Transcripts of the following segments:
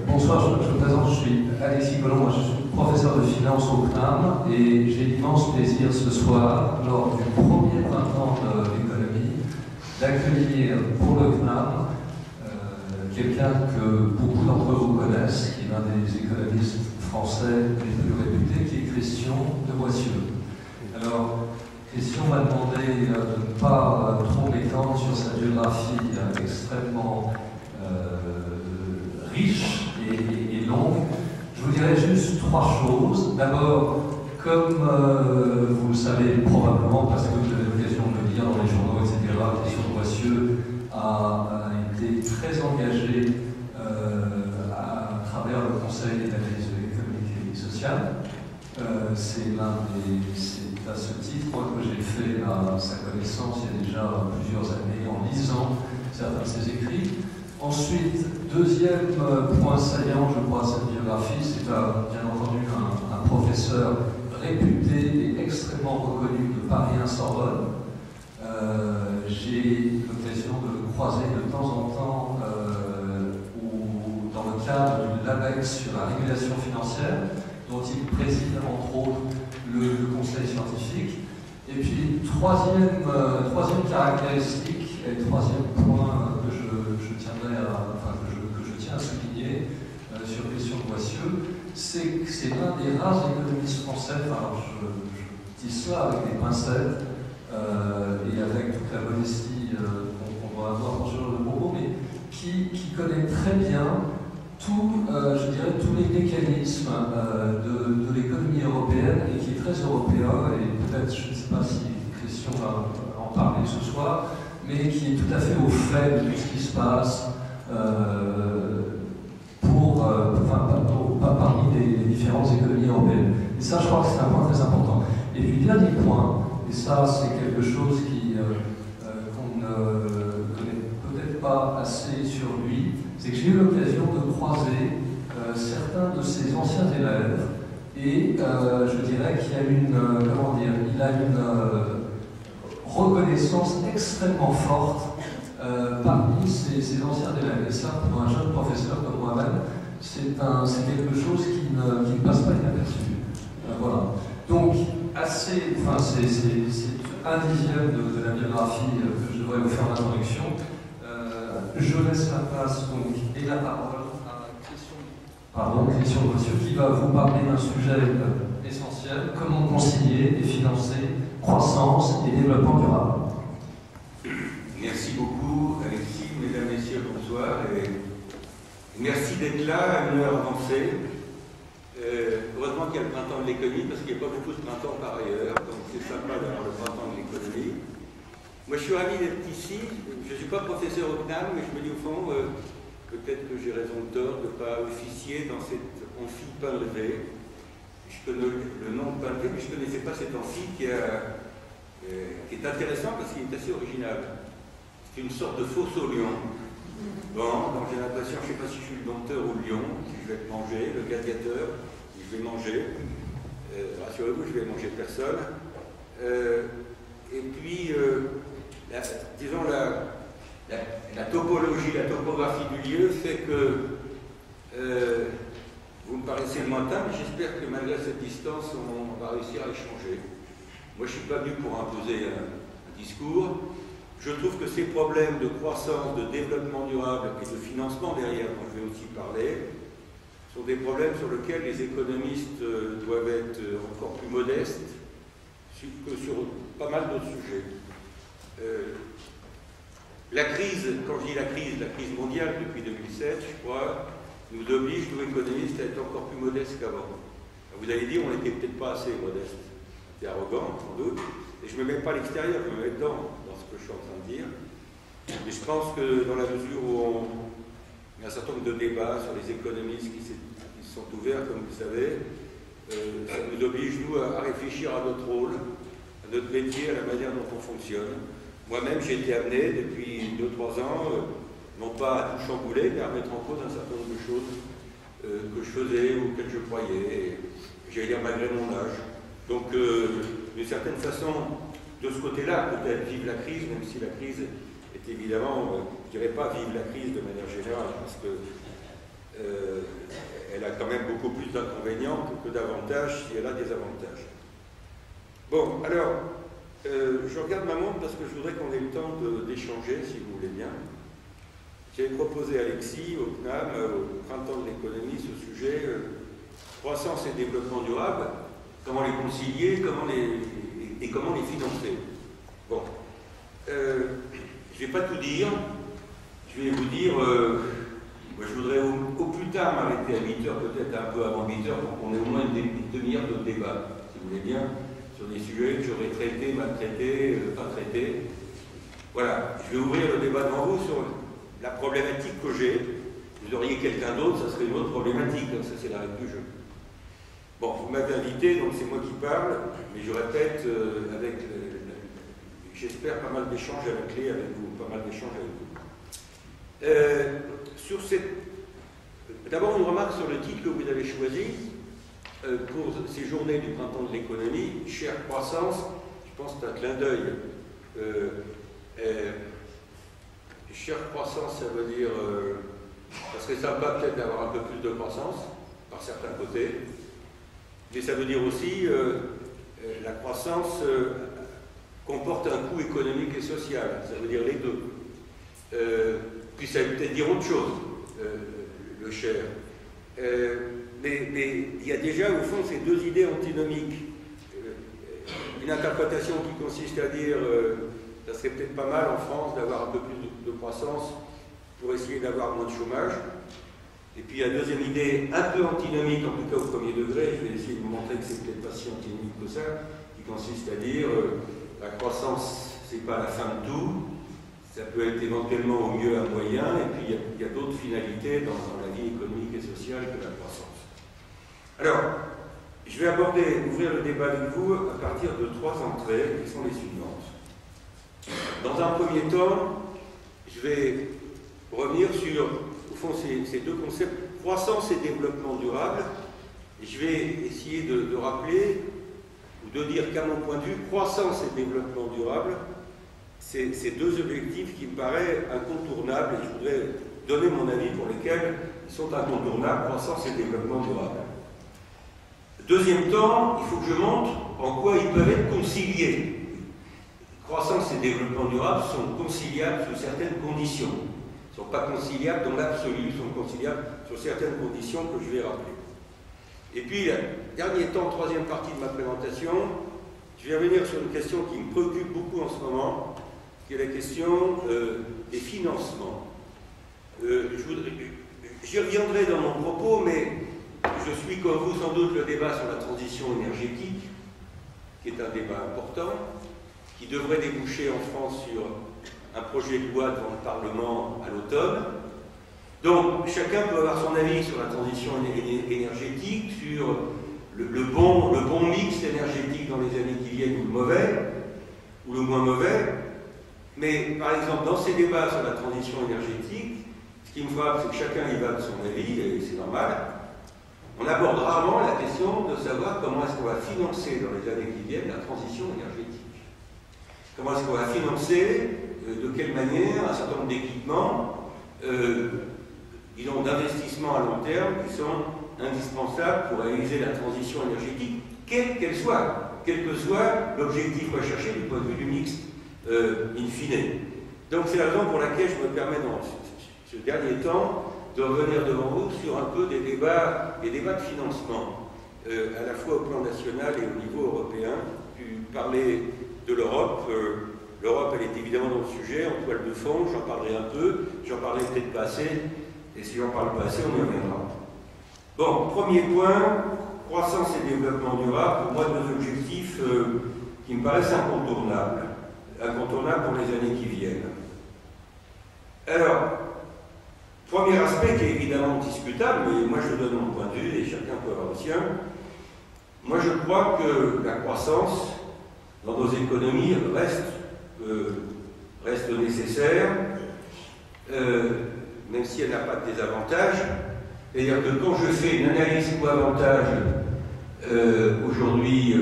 Bonsoir, je me présente, je suis Alexis Collomb, je suis professeur de finance au CNAM et j'ai l'immense plaisir ce soir, lors du premier printemps de l'économie, d'accueillir pour le CNAM quelqu'un que beaucoup d'entre vous connaissent, qui est l'un des économistes français les plus réputés, qui est Christian de Boissieu. Alors, Christian m'a demandé de ne pas trop m'étendre sur sa biographie extrêmement riche et longue. Je vous dirais juste trois choses. D'abord, comme vous le savez probablement, parce que vous avez l'occasion de le lire dans les journaux, etc., Christian de Boissieu a été très engagé à travers le Conseil d'analyse économique et sociale. C'est à ce titre que j'ai fait sa connaissance il y a déjà plusieurs années en lisant certains de ses écrits. Ensuite, deuxième point saillant, je crois, de cette biographie, c'est bien entendu un professeur réputé et extrêmement reconnu de Paris-Sorbonne. J'ai l'occasion de le croiser de temps en temps dans le cadre du LABEX sur la régulation financière, dont il préside entre autres le conseil scientifique. Et puis, troisième caractéristique et troisième point que je tiens à souligner sur Christian de Boissieu, c'est que c'est l'un des rares économistes français, alors je dis cela avec des pincettes et avec toute la modestie qu'on doit avoir dans ce genre de propos, mais qui connaît très bien je dirais, tous les mécanismes de l'économie européenne et qui est très européen, et peut-être, je ne sais pas si Christian va en parler ce soir, mais qui est tout à fait au fait de tout ce qui se passe parmi les différentes économies européennes. Et ça, je crois que c'est un point très important. Et puis, dernier point, et ça, c'est quelque chose qu'on ne connaît peut-être pas assez sur lui, c'est que j'ai eu l'occasion de croiser certains de ses anciens élèves et je dirais qu'il y a une reconnaissance extrêmement forte parmi ses anciens élèves. Et ça, pour un jeune professeur comme moi-même, c'est quelque chose qui ne passe pas inaperçu. Voilà. Donc, c'est un dixième de la biographie que je devrais vous faire en introduction. Je laisse la place donc, et la parole à Christian de Boissieu qui va vous parler d'un sujet essentiel, comment concilier et financer croissance et développement durable. Merci beaucoup Alexis, mesdames, messieurs, bonsoir et merci d'être là à une heure avancée. Heureusement qu'il y a le printemps de l'économie parce qu'il n'y a pas beaucoup de printemps par ailleurs, donc c'est sympa d'avoir le printemps de l'économie. Moi, je suis ravi d'être ici. Je ne suis pas professeur au CNAM, mais je me dis au fond, peut-être que j'ai raison de tort de ne pas officier dans cette amphi pain levé. Je connais le nom de pain levé, mais je ne connaissais pas cet amphi qui est intéressant parce qu'il est assez original. C'est une sorte de fosse au lion. Bon, donc j'ai l'impression, je ne sais pas si je suis le dompteur ou le lion, si je vais te manger, le gladiateur, si je vais manger. Rassurez-vous, je ne vais manger personne. Et puis, disons, la topologie, la topographie du lieu fait que vous me paraissez lointain, mais j'espère que malgré cette distance, on va réussir à échanger. Moi, je ne suis pas venu pour imposer un discours. Je trouve que ces problèmes de croissance, de développement durable et de financement derrière, dont je vais aussi parler, sont des problèmes sur lesquels les économistes doivent être encore plus modestes que sur pas mal d'autres sujets. La crise, quand je dis la crise mondiale depuis 2007, je crois, nous oblige, nous économistes, à être encore plus modestes qu'avant. Vous allez dire, on n'était peut-être pas assez modeste. C'était arrogant, sans doute. Et je ne me mets pas à l'extérieur, je me mets dans ce que je suis en train de dire. Mais je pense que dans la mesure où il y a un certain nombre de débats sur les économistes qui se sont ouverts, comme vous savez, ça nous oblige, nous, à réfléchir à notre rôle, à notre métier, à la manière dont on fonctionne. Moi-même, j'ai été amené depuis 2-3 ans, non pas à tout chambouler, mais à mettre en cause un certain nombre de choses que je faisais ou auxquelles je croyais, j'allais dire malgré mon âge. Donc, d'une certaine façon, de ce côté-là, peut-être vive la crise, même si la crise est évidemment, je ne dirais pas vive la crise de manière générale, parce que elle a quand même beaucoup plus d'inconvénients que d'avantages si elle a des avantages. Bon, alors, je regarde ma montre parce que je voudrais qu'on ait le temps d'échanger, si vous voulez bien. J'ai proposé à Alexis, au CNAM, au Printemps de l'économie, ce sujet croissance et développement durable, comment les concilier, comment les financer. Bon, je ne vais pas tout dire, je vais vous dire, moi je voudrais au plus tard m'arrêter à 8 heures, peut-être un peu avant 8 heures, pour qu'on ait au moins une demi-heure de débat, si vous voulez bien, sur des sujets que j'aurais traités, mal traités, pas traités. Voilà, je vais ouvrir le débat devant vous sur la problématique que j'ai. Vous auriez quelqu'un d'autre, ça serait une autre problématique, donc ça c'est la règle du jeu. Bon, vous m'avez invité, donc c'est moi qui parle, mais je répète, avec, j'espère, pas mal d'échanges avec vous, pas mal d'échanges avec vous. D'abord une remarque sur le titre que vous avez choisi, pour ces journées du Printemps de l'économie, chère croissance, je pense que c'est un clin d'œil. Chère croissance, ça veut dire, ça serait sympa peut-être d'avoir un peu plus de croissance, par certains côtés, mais ça veut dire aussi, la croissance comporte un coût économique et social, ça veut dire les deux. Puis ça veut peut-être dire autre chose, le cher. Mais il y a déjà, au fond, ces deux idées antinomiques. Une interprétation qui consiste à dire ça serait peut-être pas mal en France d'avoir un peu plus de croissance pour essayer d'avoir moins de chômage. Et puis la deuxième idée, un peu antinomique, en tout cas au premier degré, je vais essayer de vous montrer que c'est peut-être pas si antinomique que ça, qui consiste à dire la croissance, c'est pas la fin de tout, ça peut être éventuellement au mieux un moyen, et puis il y a d'autres finalités dans la vie économique et sociale que la croissance. Alors, je vais ouvrir le débat avec vous à partir de 3 entrées qui sont les suivantes. Dans un premier temps, je vais revenir sur, au fond, ces deux concepts, croissance et développement durable. Et je vais essayer de rappeler, ou de dire qu'à mon point de vue, croissance et développement durable, c'est ces deux objectifs qui me paraissent incontournables, et je voudrais donner mon avis pour lesquels ils sont incontournables, croissance et développement durable. Deuxième temps, il faut que je montre en quoi ils peuvent être conciliés. Croissance et développement durable sont conciliables sous certaines conditions. Ils ne sont pas conciliables dans l'absolu, ils sont conciliables sur certaines conditions que je vais rappeler. Et puis, dernier temps, troisième partie de ma présentation, je vais revenir sur une question qui me préoccupe beaucoup en ce moment, qui est la question des financements. J'y reviendrai dans mon propos, mais je suis comme vous sans doute le débat sur la transition énergétique, qui est un débat important, qui devrait déboucher en France sur un projet de loi devant le Parlement à l'automne. Donc chacun peut avoir son avis sur la transition énergétique, sur le bon mix énergétique dans les années qui viennent, ou le mauvais, ou le moins mauvais. Mais par exemple, dans ces débats sur la transition énergétique, ce qui me frappe, c'est que chacun y va de son avis, et c'est normal. On aborde rarement la question de savoir comment est-ce qu'on va financer dans les années qui viennent la transition énergétique. Comment est-ce qu'on va financer, de quelle manière, un certain nombre d'équipements, disons, d'investissements à long terme qui sont indispensables pour réaliser la transition énergétique, quelle qu'elle soit, quel que soit l'objectif recherché du point de vue du mix in fine. Donc c'est la raison pour laquelle je me permets dans ce dernier temps de revenir devant vous sur un peu des débats de financement, à la fois au plan national et au niveau européen. Puis parler de l'Europe. L'Europe, elle est évidemment dans le sujet, en toile de fond, j'en parlerai un peu, j'en parlerai peut-être pas assez, et si j'en parle pas assez, on y reviendra. Bon, premier point, croissance et développement durable, pour moi, deux objectifs qui me paraissent incontournables pour les années qui viennent. Alors, premier aspect qui est évidemment discutable, mais moi je donne mon point de vue et chacun peut avoir le sien. Moi je crois que la croissance dans nos économies reste nécessaire, même si elle n'a pas de désavantages. C'est-à-dire que quand je fais une analyse coût-avantage aujourd'hui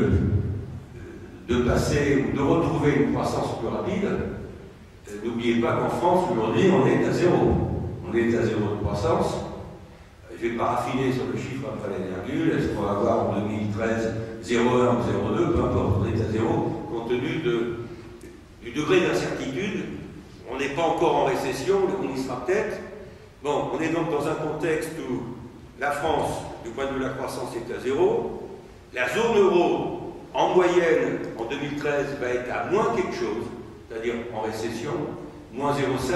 de passer ou de retrouver une croissance plus rapide, n'oubliez pas qu'en France aujourd'hui on est à zéro. On est à zéro de croissance. je ne vais pas raffiner sur le chiffre après la virgule, est-ce qu'on va avoir en 2013 0,1 ou 0,2, peu importe, on est à 0, compte tenu du degré d'incertitude. On n'est pas encore en récession, on y sera peut-être. Bon, on est donc dans un contexte où la France, du point de vue de la croissance, est à 0. La zone euro, en moyenne, en 2013, va être à moins quelque chose, c'est-à-dire en récession, moins 0,5,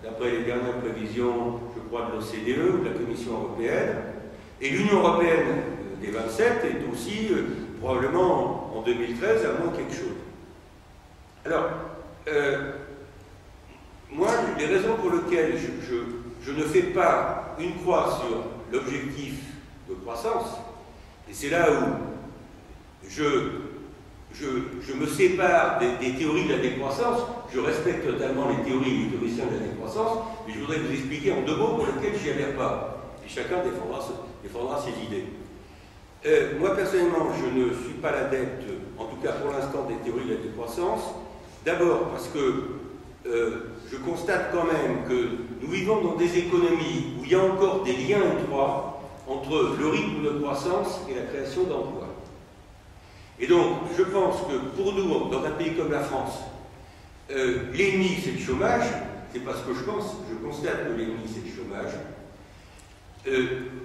d'après les dernières prévisions, je crois, de l'OCDE ou de la Commission européenne. Et l'Union européenne des 27 est aussi probablement en 2013 à moins quelque chose. Alors, moi, les raisons pour lesquelles je ne fais pas une croix sur l'objectif de croissance, et c'est là où je me sépare des théories de la décroissance. Je respecte totalement les théories et les théoriciens de la décroissance, mais je voudrais vous expliquer en 2 mots pour lesquels je n'y adhère pas. Et chacun défendra ses idées. Moi, personnellement, je ne suis pas l'adepte, en tout cas pour l'instant, des théories de la décroissance. D'abord parce que je constate quand même que nous vivons dans des économies où il y a encore des liens étroits entre le rythme de croissance et la création d'emplois. Et donc, je pense que pour nous, dans un pays comme la France, l'ennemi c'est le chômage, c'est pas ce que je pense, je constate que l'ennemi c'est le chômage.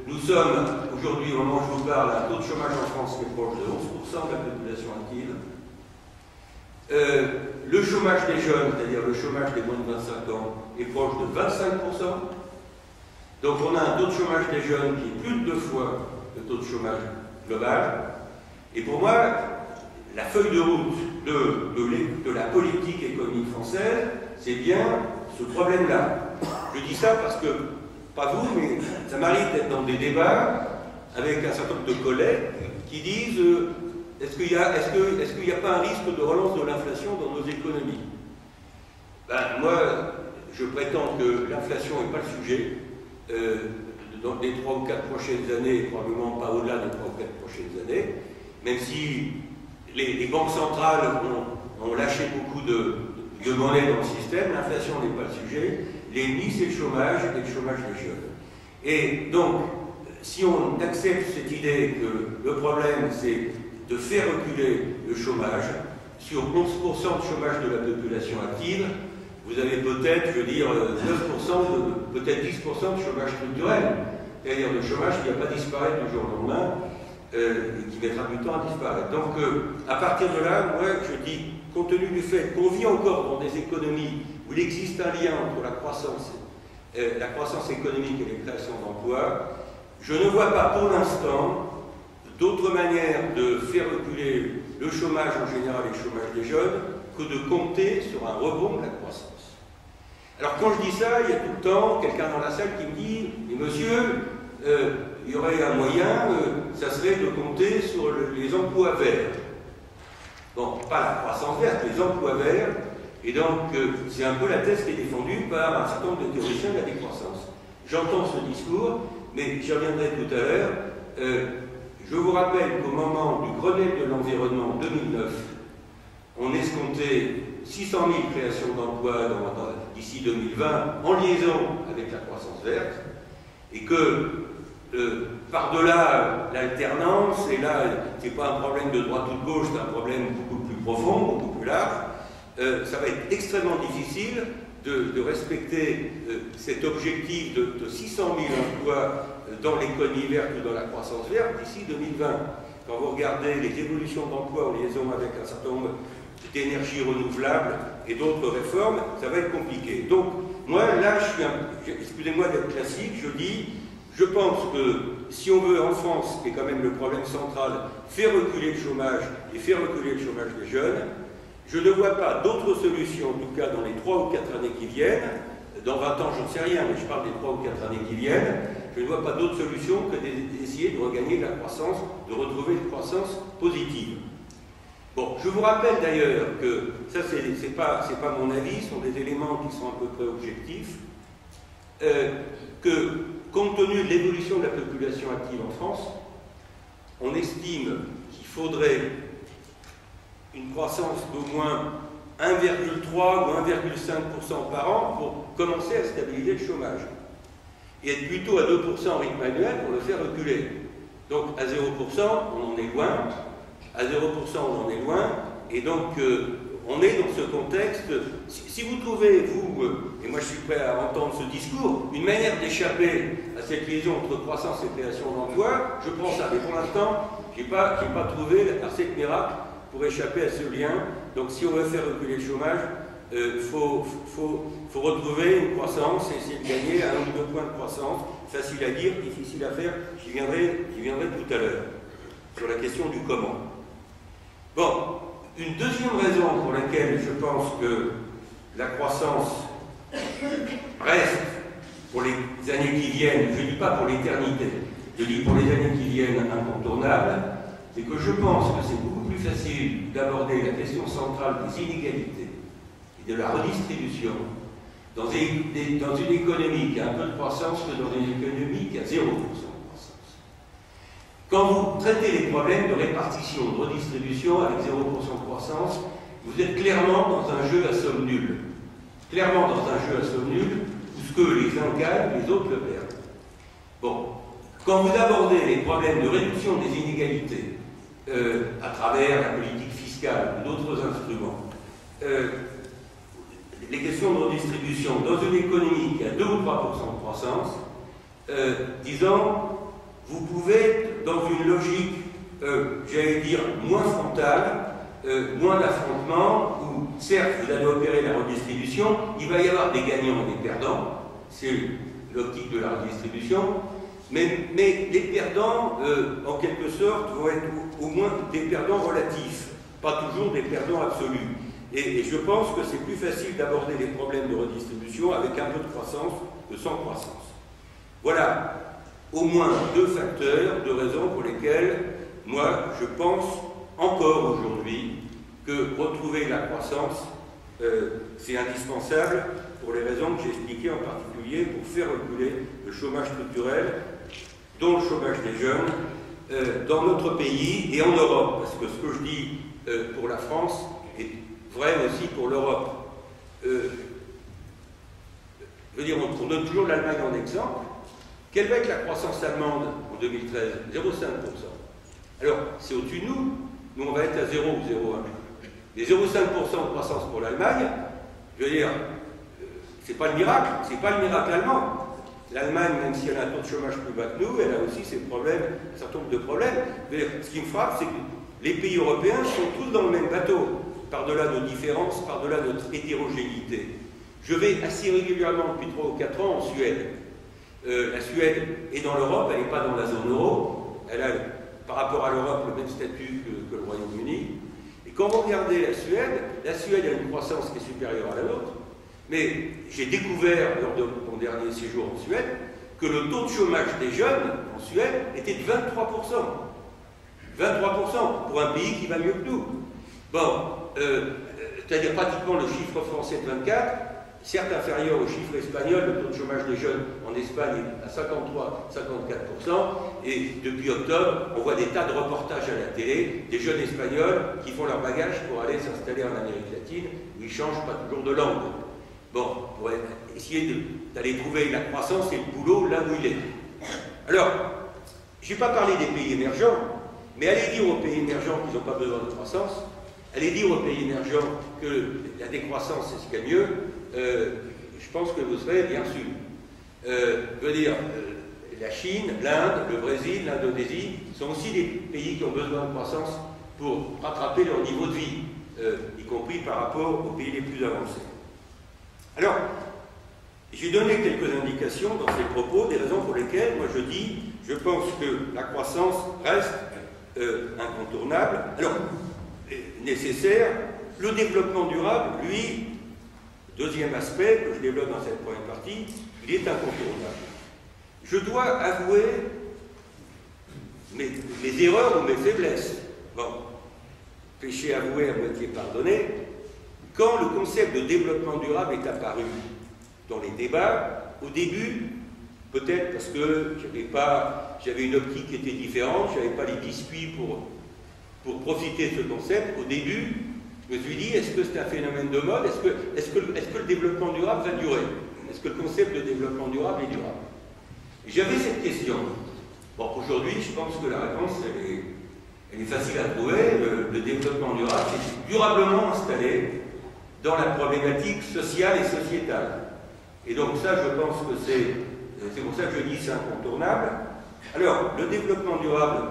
Nous sommes aujourd'hui, au moment où je vous parle, à un taux de chômage en France qui est proche de 11% de la population active. Le chômage des jeunes, c'est-à-dire le chômage des moins de 25 ans, est proche de 25%. Donc on a un taux de chômage des jeunes qui est plus de 2 fois le taux de chômage global. Et pour moi, la feuille de route de la politique économique française, c'est bien ce problème-là. Je dis ça parce que, pas vous, mais ça m'arrive d'être dans des débats avec un certain nombre de collègues qui disent est-ce qu'il n'y a pas un risque de relance de l'inflation dans nos économies? Ben, moi, je prétends que l'inflation n'est pas le sujet. Dans les 3 ou 4 prochaines années, probablement pas au-delà des 3 ou 4 prochaines années, même si les banques centrales ont lâché beaucoup de monnaie dans le système, l'inflation n'est pas le sujet. L'ennemi, c'est le chômage et le chômage des jeunes. Et donc, si on accepte cette idée que le problème, c'est de faire reculer le chômage, sur 11% de chômage de la population active, vous avez peut-être, je veux dire, 9%, peut-être 10% de chômage structurel, c'est-à-dire de chômage qui ne va pas disparaître du jour au lendemain, et qui mettra du temps à disparaître. Donc, à partir de là, moi, je dis, compte tenu du fait qu'on vit encore dans des économies où il existe un lien entre la croissance économique et les créations d'emplois, je ne vois pas pour l'instant d'autre manière de faire reculer le chômage en général et le chômage des jeunes que de compter sur un rebond de la croissance. Alors quand je dis ça, il y a tout le temps quelqu'un dans la salle qui me dit « Mais monsieur, il y aurait un moyen, ça serait de compter sur les emplois verts. » Bon, pas la croissance verte, les emplois verts. Et donc, c'est un peu la thèse qui est défendue par un certain nombre de théoriciens de la décroissance. J'entends ce discours, mais j'y reviendrai tout à l'heure. Je vous rappelle qu'au moment du Grenelle de l'environnement en 2009, on escomptait 600 000 créations d'emplois d'ici 2020 en liaison avec la croissance verte, et que par-delà l'alternance, et là, ce n'est pas un problème de droite ou de gauche, c'est un problème beaucoup plus profond, beaucoup plus large, ça va être extrêmement difficile de respecter cet objectif de 600 000 emplois dans l'économie verte ou dans la croissance verte d'ici 2020. Quand vous regardez les évolutions d'emplois en liaison avec un certain nombre d'énergies renouvelables et d'autres réformes, ça va être compliqué. Donc, moi, là, excusez-moi d'être classique, je pense que si on veut, en France, qui est quand même le problème central, faire reculer le chômage et faire reculer le chômage des jeunes, je ne vois pas d'autres solutions, en tout cas dans les 3 ou 4 années qui viennent. Dans 20 ans, j'en sais rien, mais je parle des 3 ou 4 années qui viennent. Je ne vois pas d'autre solution que d'essayer de regagner de la croissance, de retrouver une croissance positive. Bon, je vous rappelle d'ailleurs que, ça c'est pas mon avis, ce sont des éléments qui sont à peu près objectifs, que compte tenu de l'évolution de la population active en France, on estime qu'il faudrait une croissance d'au moins 1,3 ou 1,5% par an pour commencer à stabiliser le chômage. et être plutôt à 2% en rythme annuel pour le faire reculer. Donc à 0%, on en est loin, à 0%, on en est loin, et donc on est dans ce contexte. Si vous trouvez, vous, et moi je suis prêt à entendre ce discours, une manière d'échapper à cette liaison entre croissance et création d'emplois, je prends ça. Mais pour l'instant, je n'ai pas trouvé la recette miracle pour échapper à ce lien. Donc si on veut faire reculer le chômage, faut retrouver une croissance et essayer de gagner 1 ou 2 points de croissance. Facile à dire, difficile à faire. J'y viendrai tout à l'heure sur la question du comment. Bon, une deuxième raison pour laquelle je pense que la croissance reste pour les années qui viennent, je ne dis pas pour l'éternité, je dis pour les années qui viennent incontournable, c'est que je pense que c'est beaucoup plus facile d'aborder la question centrale des inégalités et de la redistribution dans une économie qui a un peu de croissance que dans une économie qui a 0% de croissance. Quand vous traitez les problèmes de répartition, de redistribution avec 0% de croissance, vous êtes clairement dans un jeu à somme nulle. Clairement dans un jeu à somme nulle, où ce que les uns gagnent, les autres le perdent. Bon, quand vous abordez les problèmes de réduction des inégalités à travers la politique fiscale ou d'autres instruments, les questions de redistribution dans une économie qui a 2 ou 3% de croissance, disons, vous pouvez être dans une logique, j'allais dire, moins frontale, moins d'affrontement, où certes vous allez opérer la redistribution, il va y avoir des gagnants et des perdants, c'est l'optique de la redistribution, mais les perdants, en quelque sorte, vont être au moins des perdants relatifs, pas toujours des perdants absolus. Et je pense que c'est plus facile d'aborder les problèmes de redistribution avec un peu de croissance que sans croissance. Voilà au moins 2 facteurs, 2 raisons pour lesquelles, moi, je pense encore aujourd'hui que retrouver la croissance, c'est indispensable pour les raisons que j'ai expliquées, en particulier pour faire reculer le chômage structurel, dont le chômage des jeunes, dans notre pays et en Europe. Parce que ce que je dis pour la France est vrai aussi pour l'Europe. Je veux dire, on donne toujours l'Allemagne en exemple. Quelle va être la croissance allemande en 2013? 0,5%. Alors, c'est au-dessus de nous. Nous, on va être à 0 ou 0,1. Mais 0,5% de croissance pour l'Allemagne, je veux dire, c'est pas le miracle. C'est pas le miracle allemand. L'Allemagne, même si elle a un taux de chômage plus bas que nous, elle a aussi ses problèmes, un certain nombre de problèmes. Je veux dire, ce qui me frappe, c'est que les pays européens sont tous dans le même bateau, par-delà nos différences, par-delà notre hétérogénéité. Je vais assez régulièrement, depuis 3 ou 4 ans, en Suède. La Suède est dans l'Europe, elle n'est pas dans la zone euro. Elle a, par rapport à l'Europe, le même statut que le Royaume-Uni. Et quand vous regardez la Suède a une croissance qui est supérieure à la nôtre. Mais j'ai découvert, lors de mon dernier séjour en Suède, que le taux de chômage des jeunes en Suède était de 23%. 23% pour un pays qui va mieux que nous. Bon, c'est-à-dire pratiquement le chiffre français de 24, certes inférieur au chiffre espagnol. Le taux de chômage des jeunes en Espagne est à 53-54%, et depuis octobre, on voit des tas de reportages à la télé, des jeunes espagnols qui font leur bagage pour aller s'installer en Amérique latine, où ils ne changent pas toujours de langue. Bon, pour essayer d'aller trouver la croissance et le boulot là où il est. Alors, je n'ai pas parlé des pays émergents, mais allez dire aux pays émergents qu'ils n'ont pas besoin de croissance, allez dire aux pays émergents que la décroissance c'est ce qu'il y a mieux, je pense que vous serez bien reçus. Je veux dire, la Chine, l'Inde, le Brésil, l'Indonésie sont aussi des pays qui ont besoin de croissance pour rattraper leur niveau de vie, y compris par rapport aux pays les plus avancés. Alors, j'ai donné quelques indications dans ces propos, des raisons pour lesquelles, moi je pense que la croissance reste incontournable. Alors, nécessaire, le développement durable, lui, deuxième aspect que je développe dans cette première partie, il est incontournable. Je dois avouer mes erreurs ou mes faiblesses. Bon, péché avoué à moitié pardonné. Quand le concept de développement durable est apparu dans les débats, au début, peut-être parce que j'avais une optique qui était différente, je n'avais pas les biscuits pour profiter de ce concept, au début, je me suis dit, est-ce que c'est un phénomène de mode? Est-ce que le développement durable va durer? Est-ce que le concept de développement durable est durable? J'avais cette question. Bon, aujourd'hui, je pense que la réponse, elle est facile à trouver. Le développement durable est durablement installé dans la problématique sociale et sociétale. Et donc ça, je pense que c'est pour ça que je dis c'est incontournable. Alors, le développement durable,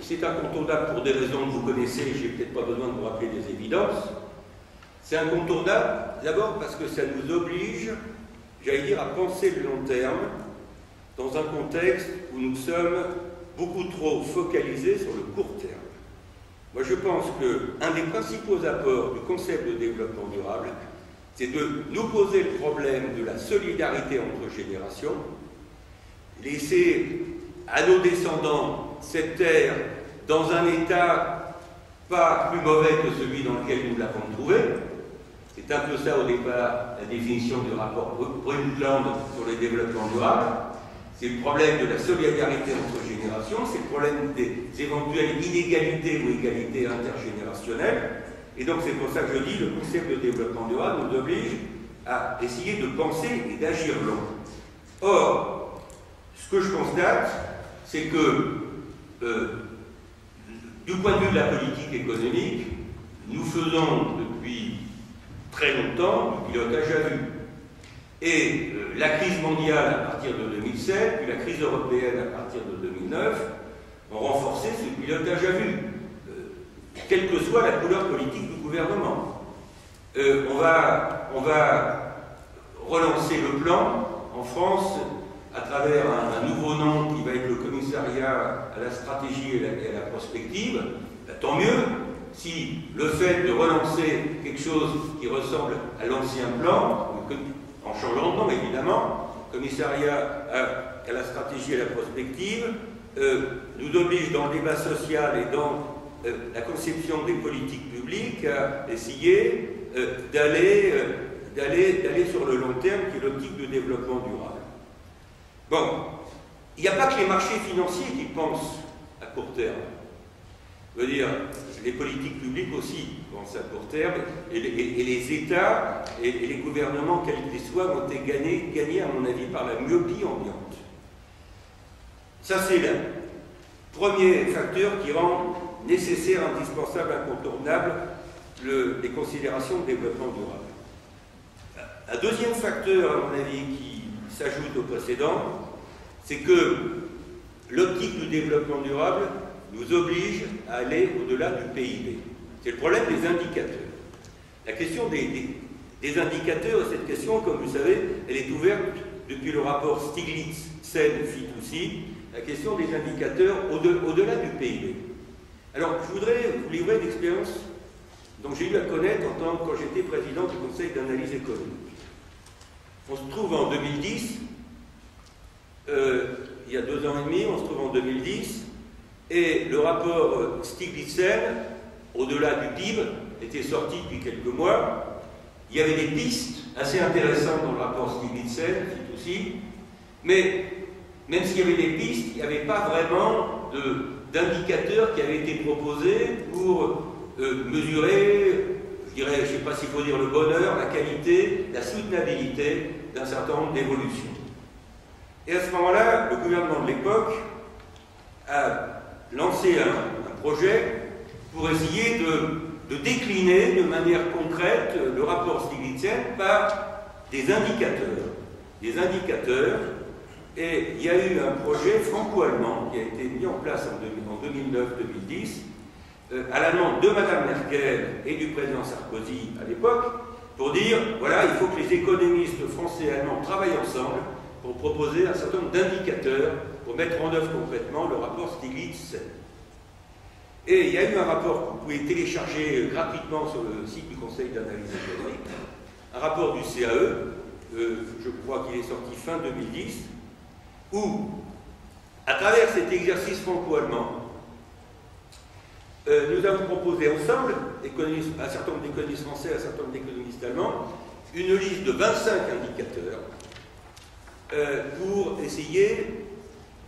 c'est incontournable pour des raisons que vous connaissez, j'ai peut-être pas besoin de vous rappeler des évidences. C'est incontournable, d'abord parce que ça nous oblige, j'allais dire, à penser le long terme dans un contexte où nous sommes beaucoup trop focalisés sur le court terme. Moi, je pense qu'un des principaux apports du concept de développement durable, c'est de nous poser le problème de la solidarité entre générations, laisser à nos descendants cette terre dans un état pas plus mauvais que celui dans lequel nous l'avons trouvé. C'est un peu ça au départ la définition du rapport Brundtland sur le développement durable. C'est le problème de la solidarité entre générations, c'est le problème des éventuelles inégalités ou égalités intergénérationnelles. Et donc c'est pour ça que je dis, le concept de développement durable nous oblige à essayer de penser et d'agir long. Or, ce que je constate, c'est que du point de vue de la politique économique, nous faisons depuis très longtemps du pilotage à vue. Et la crise mondiale à partir de 2007, puis la crise européenne à partir de 2009, ont renforcé ce pilotage à vue, quelle que soit la couleur politique du gouvernement. On va relancer le plan en France à travers un nouveau nom qui va être le commissariat à la stratégie et à la prospective. Tant mieux si le fait de relancer quelque chose qui ressemble à l'ancien plan, en changeant de nom évidemment, commissariat à la stratégie et à la prospective, nous oblige dans le débat social et dans la conception des politiques publiques à essayer d'aller sur le long terme qui est l'optique de développement durable. Bon, il n'y a pas que les marchés financiers qui pensent à court terme. Je veux dire, les politiques publiques aussi pensent à court terme, et les États et les gouvernements, quels qu'ils soient, ont été gagnés, à mon avis, par la myopie ambiante. Ça, c'est le premier facteur qui rend nécessaire, indispensable, incontournable les considérations de développement durable. Un deuxième facteur, à mon avis, qui s'ajoute au précédent, c'est que l'optique du développement durable nous oblige à aller au-delà du PIB. C'est le problème des indicateurs. La question des indicateurs, cette question, comme vous savez, elle est ouverte depuis le rapport Stiglitz-Sen-Fitoussi, la question des indicateurs au-delà du PIB. Alors, je voudrais vous livrer une expérience dont j'ai eu à connaître quand j'étais président du Conseil d'analyse économique. On se trouve en 2010, il y a 2 ans et demi, on se trouve en 2010, et le rapport Stiglitz-Sen, au-delà du PIB, était sorti depuis quelques mois. Il y avait des pistes assez intéressantes dans le rapport Stiglitz-Sen, aussi, mais même s'il y avait des pistes, il n'y avait pas vraiment d'indicateurs qui avaient été proposés pour mesurer, je ne sais pas s'il faut dire le bonheur, la qualité, la soutenabilité d'un certain nombre d'évolutions. Et à ce moment-là, le gouvernement de l'époque a lancé un projet pour essayer de décliner de manière concrète le rapport Stiglitz-Sen par des indicateurs. Et il y a eu un projet franco-allemand qui a été mis en place en 2009-2010 à la demande de Mme Merkel et du président Sarkozy à l'époque pour dire, voilà, il faut que les économistes français et allemands travaillent ensemble pour proposer un certain nombre d'indicateurs pour mettre en œuvre concrètement le rapport Stiglitz-Sen. Et il y a eu un rapport que vous pouvez télécharger gratuitement sur le site du Conseil d'analyse économique, un rapport du CAE, je crois qu'il est sorti fin 2010, où, à travers cet exercice franco-allemand, nous avons proposé ensemble, un certain nombre d'économistes français, un certain nombre d'économistes allemands, une liste de 25 indicateurs pour essayer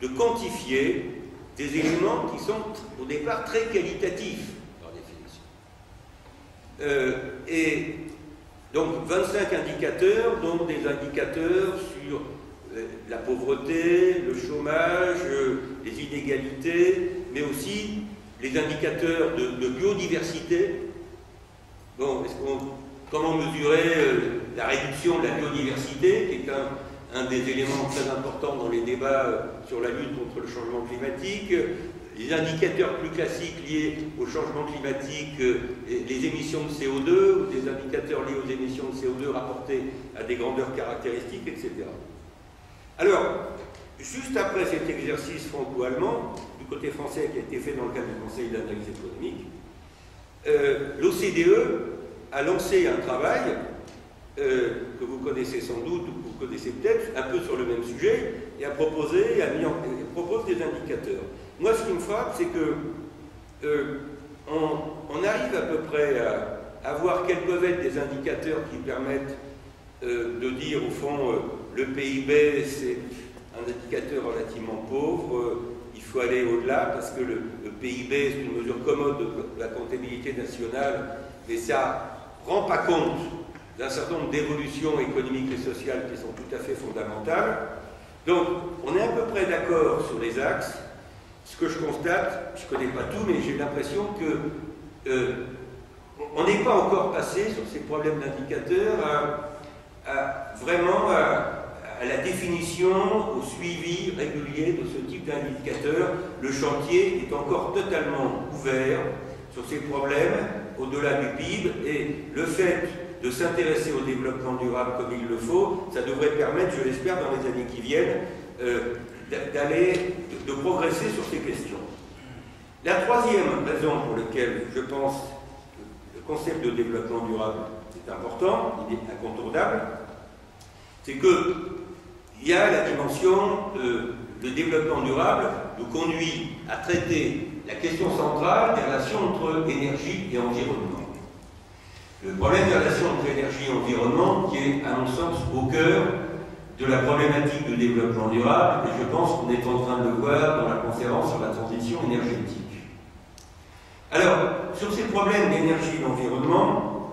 de quantifier des éléments qui sont au départ très qualitatifs par définition. Et donc 25 indicateurs, dont des indicateurs sur la pauvreté, le chômage, les inégalités, mais aussi les indicateurs de biodiversité. Bon, comment mesurer la réduction de la biodiversité, qui est un des éléments très importants dans les débats sur la lutte contre le changement climatique, les indicateurs plus classiques liés au changement climatique, les émissions de CO2, ou des indicateurs liés aux émissions de CO2 rapportés à des grandeurs caractéristiques, etc. Alors, juste après cet exercice franco-allemand, du côté français qui a été fait dans le cadre du Conseil d'analyse économique, l'OCDE a lancé un travail que vous connaissez sans doute ou que vous connaissez peut-être, un peu sur le même sujet, et propose des indicateurs. Moi, ce qui me frappe, c'est que on arrive à peu près à voir quels peuvent être des indicateurs qui permettent de dire, au fond, le PIB, c'est un indicateur relativement pauvre, il faut aller au-delà, parce que le PIB, c'est une mesure commode de la comptabilité nationale, mais ça ne rend pas compte d'un certain nombre d'évolutions économiques et sociales qui sont tout à fait fondamentales. Donc, on est à peu près d'accord sur les axes. Ce que je constate, je ne connais pas tout, mais j'ai l'impression que on n'est pas encore passé sur ces problèmes d'indicateurs vraiment à la définition, au suivi régulier de ce type d'indicateur. Le chantier est encore totalement ouvert sur ces problèmes au-delà du PIB, et le fait de s'intéresser au développement durable comme il le faut, ça devrait permettre, je l'espère, dans les années qui viennent, de progresser sur ces questions. La troisième raison pour laquelle je pense que le concept de développement durable est important, il est incontournable, c'est qu'il y a la dimension de développement durable nous conduit à traiter la question centrale des relations entre énergie et environnement. Le problème des relations entre énergie et environnement qui est, à mon sens, au cœur de la problématique du développement durable, et je pense qu'on est en train de le voir dans la conférence sur la transition énergétique. Alors, sur ces problèmes d'énergie et d'environnement,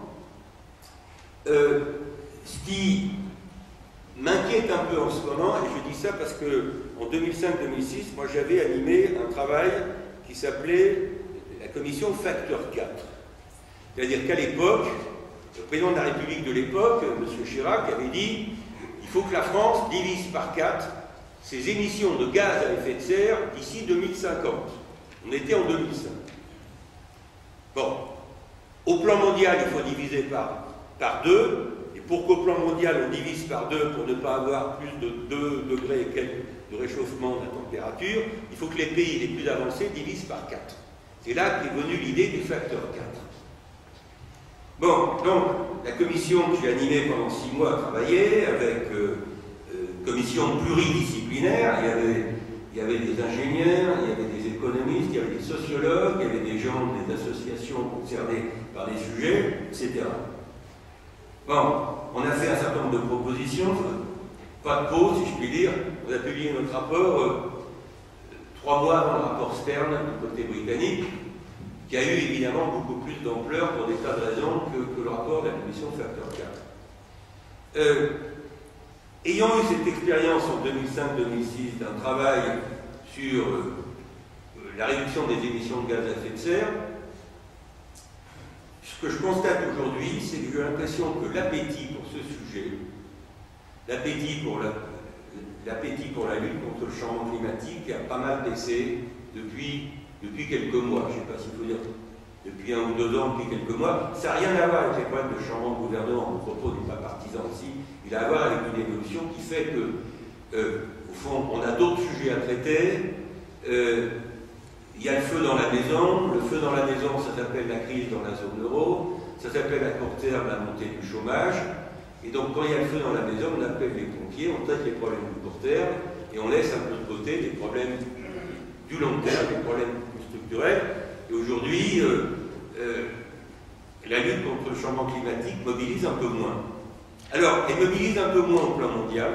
ce qui m'inquiète un peu en ce moment, et je dis ça parce qu'en 2005-2006, moi j'avais animé un travail qui s'appelait la commission Facteur 4. C'est-à-dire qu'à l'époque, le président de la République de l'époque, M. Chirac, avait dit il faut que la France divise par 4 ses émissions de gaz à effet de serre d'ici 2050. On était en 2005. Bon, au plan mondial, il faut diviser par 2, et pour qu'au plan mondial, on divise par 2 pour ne pas avoir plus de 2 degrés et quelques de réchauffement de la température, il faut que les pays les plus avancés divisent par 4. C'est là qu'est venue l'idée du facteur 4. Bon, donc, la commission que j'ai animée pendant 6 mois a travaillé avec commission pluridisciplinaire. Il y avait des ingénieurs, il y avait des économistes, il y avait des sociologues, il y avait des gens des associations concernées par les sujets, etc. Bon, on a fait un certain nombre de propositions, pas de pause, si je puis dire. On a publié notre rapport 3 mois avant le rapport Stern du côté britannique, qui a eu évidemment beaucoup plus d'ampleur pour des tas de raisons que le rapport de la commission Facteur 4. Ayant eu cette expérience en 2005-2006 d'un travail sur la réduction des émissions de gaz à effet de serre, ce que je constate aujourd'hui, c'est que j'ai l'impression que l'appétit pour ce sujet, l'appétit pour la lutte contre le changement climatique a pas mal baissé depuis quelques mois. Je ne sais pas s'il faut dire depuis 1 ou 2 ans, depuis quelques mois. Ça n'a rien à voir avec les problèmes de changement de gouvernement. Mon propos n'est pas partisan aussi. Il a à voir avec une évolution qui fait que, au fond, on a d'autres sujets à traiter. Il y a le feu dans la maison. Le feu dans la maison, ça s'appelle la crise dans la zone euro. Ça s'appelle à court terme la montée du chômage. Et donc, quand il y a le feu dans la maison, on appelle les pompiers, on traite les problèmes du court terme et on laisse un peu de côté les problèmes du long terme, les problèmes plus structurels. Et aujourd'hui, la lutte contre le changement climatique mobilise un peu moins. Alors, elle mobilise un peu moins au plan mondial.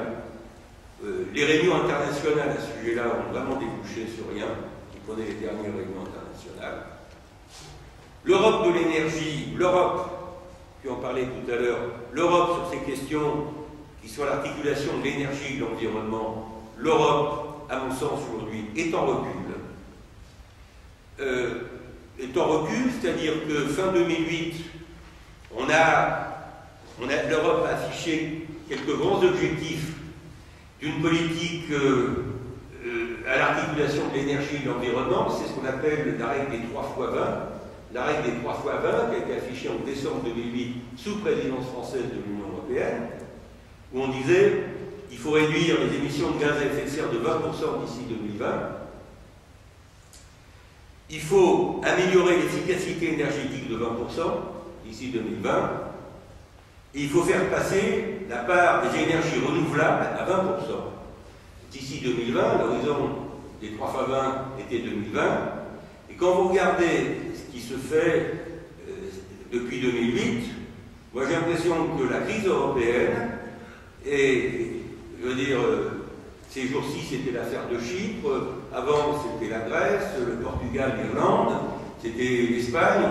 Les réunions internationales à ce sujet-là ont vraiment débouché sur rien. Vous prenez les dernières réunions internationales. L'Europe de l'énergie, l'Europe, puis on parlait tout à l'heure, l'Europe sur ces questions qui qui sont l'articulation de l'énergie et de l'environnement, l'Europe, à mon sens, aujourd'hui, est en recul. C'est-à-dire que fin 2008, l'Europe a affiché quelques grands objectifs d'une politique à l'articulation de l'énergie et de l'environnement. C'est ce qu'on appelle la règle des 3x20. La règle des 3x20 qui a été affichée en décembre 2008 sous présidence française de l'Union européenne, où on disait qu'il faut réduire les émissions de gaz à effet de serre de 20% d'ici 2020. Il faut améliorer l'efficacité énergétique de 20% d'ici 2020. Et il faut faire passer la part des énergies renouvelables à 20%. D'ici 2020, l'horizon des 3x20 était 2020. Et quand vous regardez ce qui se fait depuis 2008, moi j'ai l'impression que la crise européenne, et je veux dire, ces jours-ci c'était l'affaire de Chypre, avant c'était la Grèce, le Portugal, l'Irlande, c'était l'Espagne,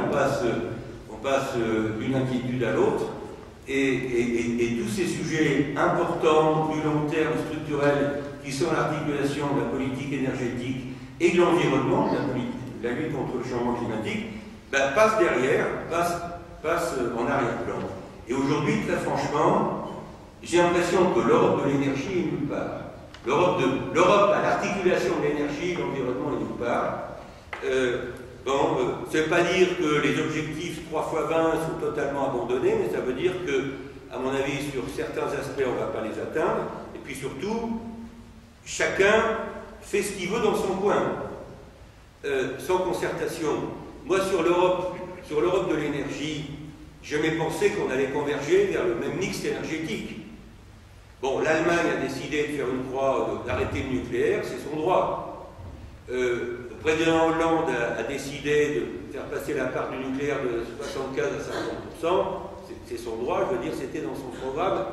on passe d'une inquiétude à l'autre. Et tous ces sujets importants, du long terme, structurels, qui sont l'articulation de la politique énergétique et de l'environnement, de la lutte contre le changement climatique, ben, passent derrière, passent en arrière-plan. Et aujourd'hui, très franchement, j'ai l'impression que l'Europe de l'énergie est nulle part. L'Europe à l'articulation de l'énergie et de l'environnement est nulle part. Ça ne veut pas dire que les objectifs 3x20 sont totalement abandonnés, mais ça veut dire que, à mon avis, sur certains aspects, on ne va pas les atteindre. Et puis surtout, chacun fait ce qu'il veut dans son coin, sans concertation. Moi, sur l'Europe de l'énergie, j'ai jamais pensé qu'on allait converger vers le même mix énergétique. Bon, l'Allemagne a décidé de faire une croix, d'arrêter le nucléaire, c'est son droit. Le président Hollande a décidé de faire passer la part du nucléaire de 75 à 50%, c'est son droit, je veux dire, c'était dans son programme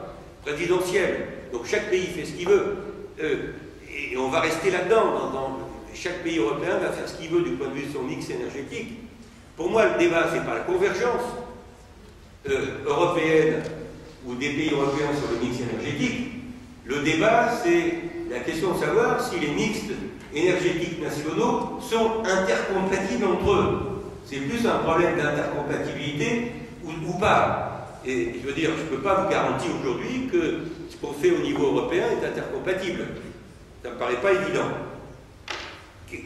présidentiel. Donc chaque pays fait ce qu'il veut. Et on va rester là-dedans. Chaque pays européen va faire ce qu'il veut du point de vue de son mix énergétique. Pour moi, le débat, c'est pas la convergence européenne ou des pays européens sur le mix énergétique. Le débat, c'est la question de savoir si les mixtes énergétiques nationaux sont intercompatibles entre eux. C'est plus un problème d'intercompatibilité ou pas. Et je veux dire, je ne peux pas vous garantir aujourd'hui que ce qu'on fait au niveau européen est intercompatible. Ça ne me paraît pas évident.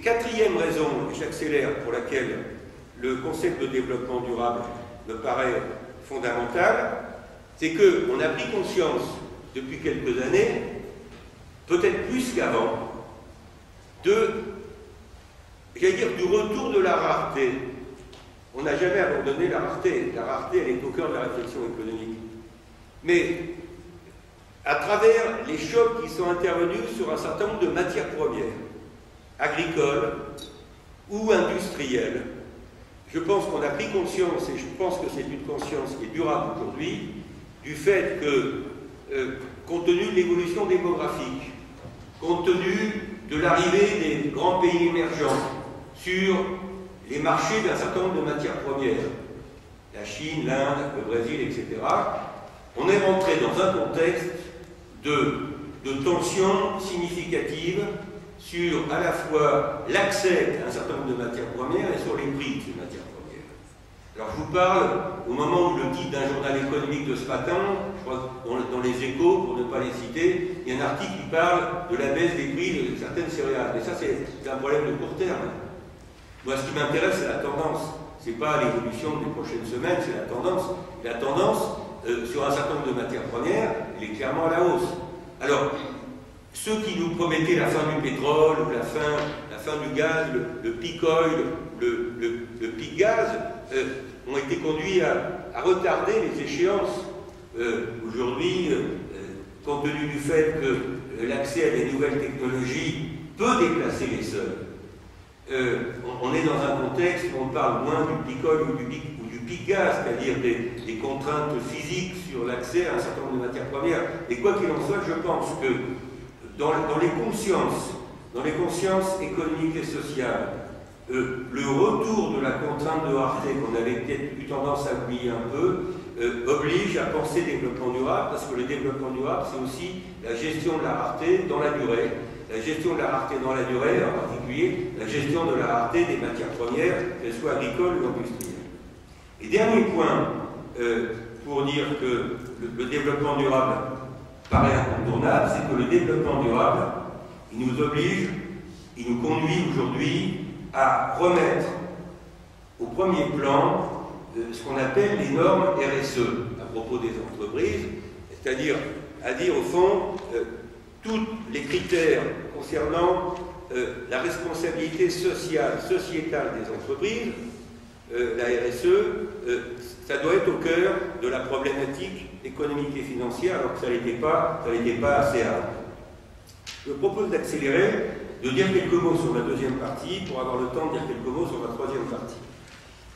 Quatrième raison, et j'accélère, pour laquelle le concept de développement durable me paraît fondamental, c'est qu'on a pris conscience depuis quelques années, peut-être plus qu'avant, du retour de la rareté. On n'a jamais abandonné la rareté. La rareté, elle est au cœur de la réflexion économique. Mais à travers les chocs qui sont intervenus sur un certain nombre de matières premières, agricoles ou industrielles, je pense qu'on a pris conscience, et je pense que c'est une conscience qui est durable aujourd'hui, du fait que, compte tenu de l'évolution démographique, compte tenu de l'arrivée des grands pays émergents sur les marchés d'un certain nombre de matières premières, la Chine, l'Inde, le Brésil, etc., on est rentré dans un contexte de tensions significatives sur à la fois l'accès à un certain nombre de matières premières et sur les prix de ces matières premières. Alors je vous parle, au moment où le titre d'un journal économique de ce matin, je crois dans les Échos, pour ne pas les citer, il y a un article qui parle de la baisse des prix de certaines céréales. Mais ça, c'est un problème de court terme. Moi, ce qui m'intéresse, c'est la tendance. Ce n'est pas l'évolution des prochaines semaines, c'est la tendance. Et la tendance, sur un certain nombre de matières premières, elle est clairement à la hausse. Alors, ceux qui nous promettaient la fin du pétrole, ou la fin du gaz, le peak oil, le peak gaz, ont été conduits à retarder les échéances. Aujourd'hui, compte tenu du fait que l'accès à des nouvelles technologies peut déplacer les seuils, on est dans un contexte où on parle moins du peak oil ou du peak gaz, c'est-à-dire des contraintes physiques sur l'accès à un certain nombre de matières premières. Et quoi qu'il en soit, je pense que dans les consciences économiques et sociales, le retour de la contrainte de rareté qu'on avait peut-être eu tendance à oublier un peu, oblige à penser développement durable, parce que le développement durable, c'est aussi la gestion de la rareté dans la durée. La gestion de la rareté dans la durée, en particulier la gestion de la rareté des matières premières, qu'elles soient agricoles ou industrielles. Et dernier point, pour dire que le développement durable paraît incontournable, c'est que le développement durable, il nous oblige, il nous conduit aujourd'hui à remettre au premier plan ce qu'on appelle les normes RSE à propos des entreprises, c'est-à-dire à dire au fond tous les critères concernant la responsabilité sociale, sociétale des entreprises, la RSE, ça doit être au cœur de la problématique économique et financière, alors que ça n'était pas assez rare. Je propose d'accélérer, de dire quelques mots sur la deuxième partie pour avoir le temps de dire quelques mots sur la troisième partie.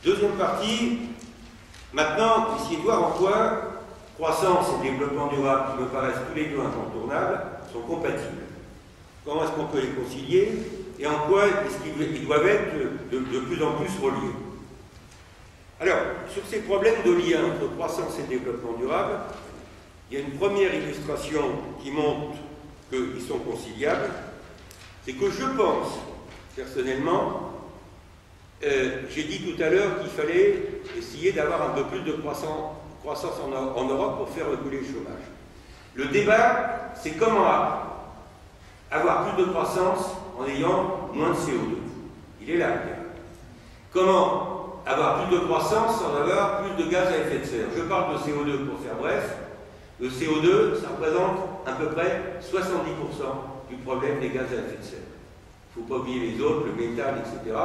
Deuxième partie, maintenant, essayer de voir en quoi croissance et développement durable, qui me paraissent tous les deux incontournables, sont compatibles. Comment est-ce qu'on peut les concilier et en quoi est-ce qu'ils doivent être de plus en plus reliés. Alors, sur ces problèmes de lien entre croissance et développement durable, il y a une première illustration qui montre qu'ils sont conciliables. C'est que je pense, personnellement, j'ai dit tout à l'heure qu'il fallait essayer d'avoir un peu plus de croissance en Europe pour faire reculer le chômage. Le débat, c'est comment avoir plus de croissance en ayant moins de CO2. Il est là, le débat. Comment avoir plus de croissance sans avoir plus de gaz à effet de serre. Je parle de CO2 pour faire bref. Le CO2, ça représente à peu près 70% du problème des gaz à effet de serre. Il ne faut pas oublier les autres, le méthane, etc.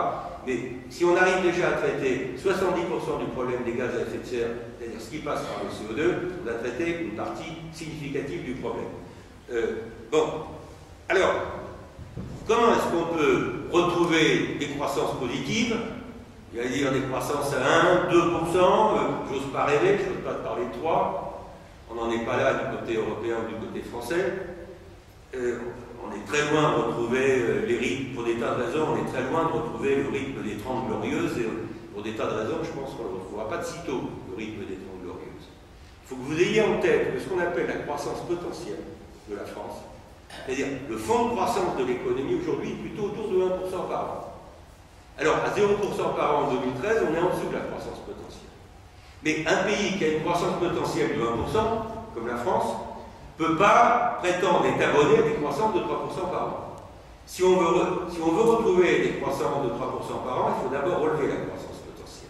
Mais si on arrive déjà à traiter 70% du problème des gaz à effet de serre, c'est-à-dire ce qui passe par le CO2, on a traité une partie significative du problème. Bon, alors, comment est-ce qu'on peut retrouver des croissances positives? Il va dire des croissances à 1, 2%, j'ose pas rêver, je n'ose pas te parler de 3. On n'en est pas là du côté européen ou du côté français. On est très loin de retrouver les rythmes, pour des tas de raisons, on est très loin de retrouver le rythme des 30 glorieuses, et pour des tas de raisons, je pense qu'on ne le retrouvera pas de sitôt, le rythme des 30 glorieuses. Il faut que vous ayez en tête que ce qu'on appelle la croissance potentielle de la France, c'est-à-dire le fonds de croissance de l'économie aujourd'hui est plutôt autour de 1% par an. Alors, à 0% par an en 2013, on est en dessous de la croissance potentielle. Mais un pays qui a une croissance potentielle de 1%, comme la France, ne peut pas prétendre être abonné à des croissances de 3% par an. Si on veut retrouver des croissances de 3% par an, il faut d'abord relever la croissance potentielle.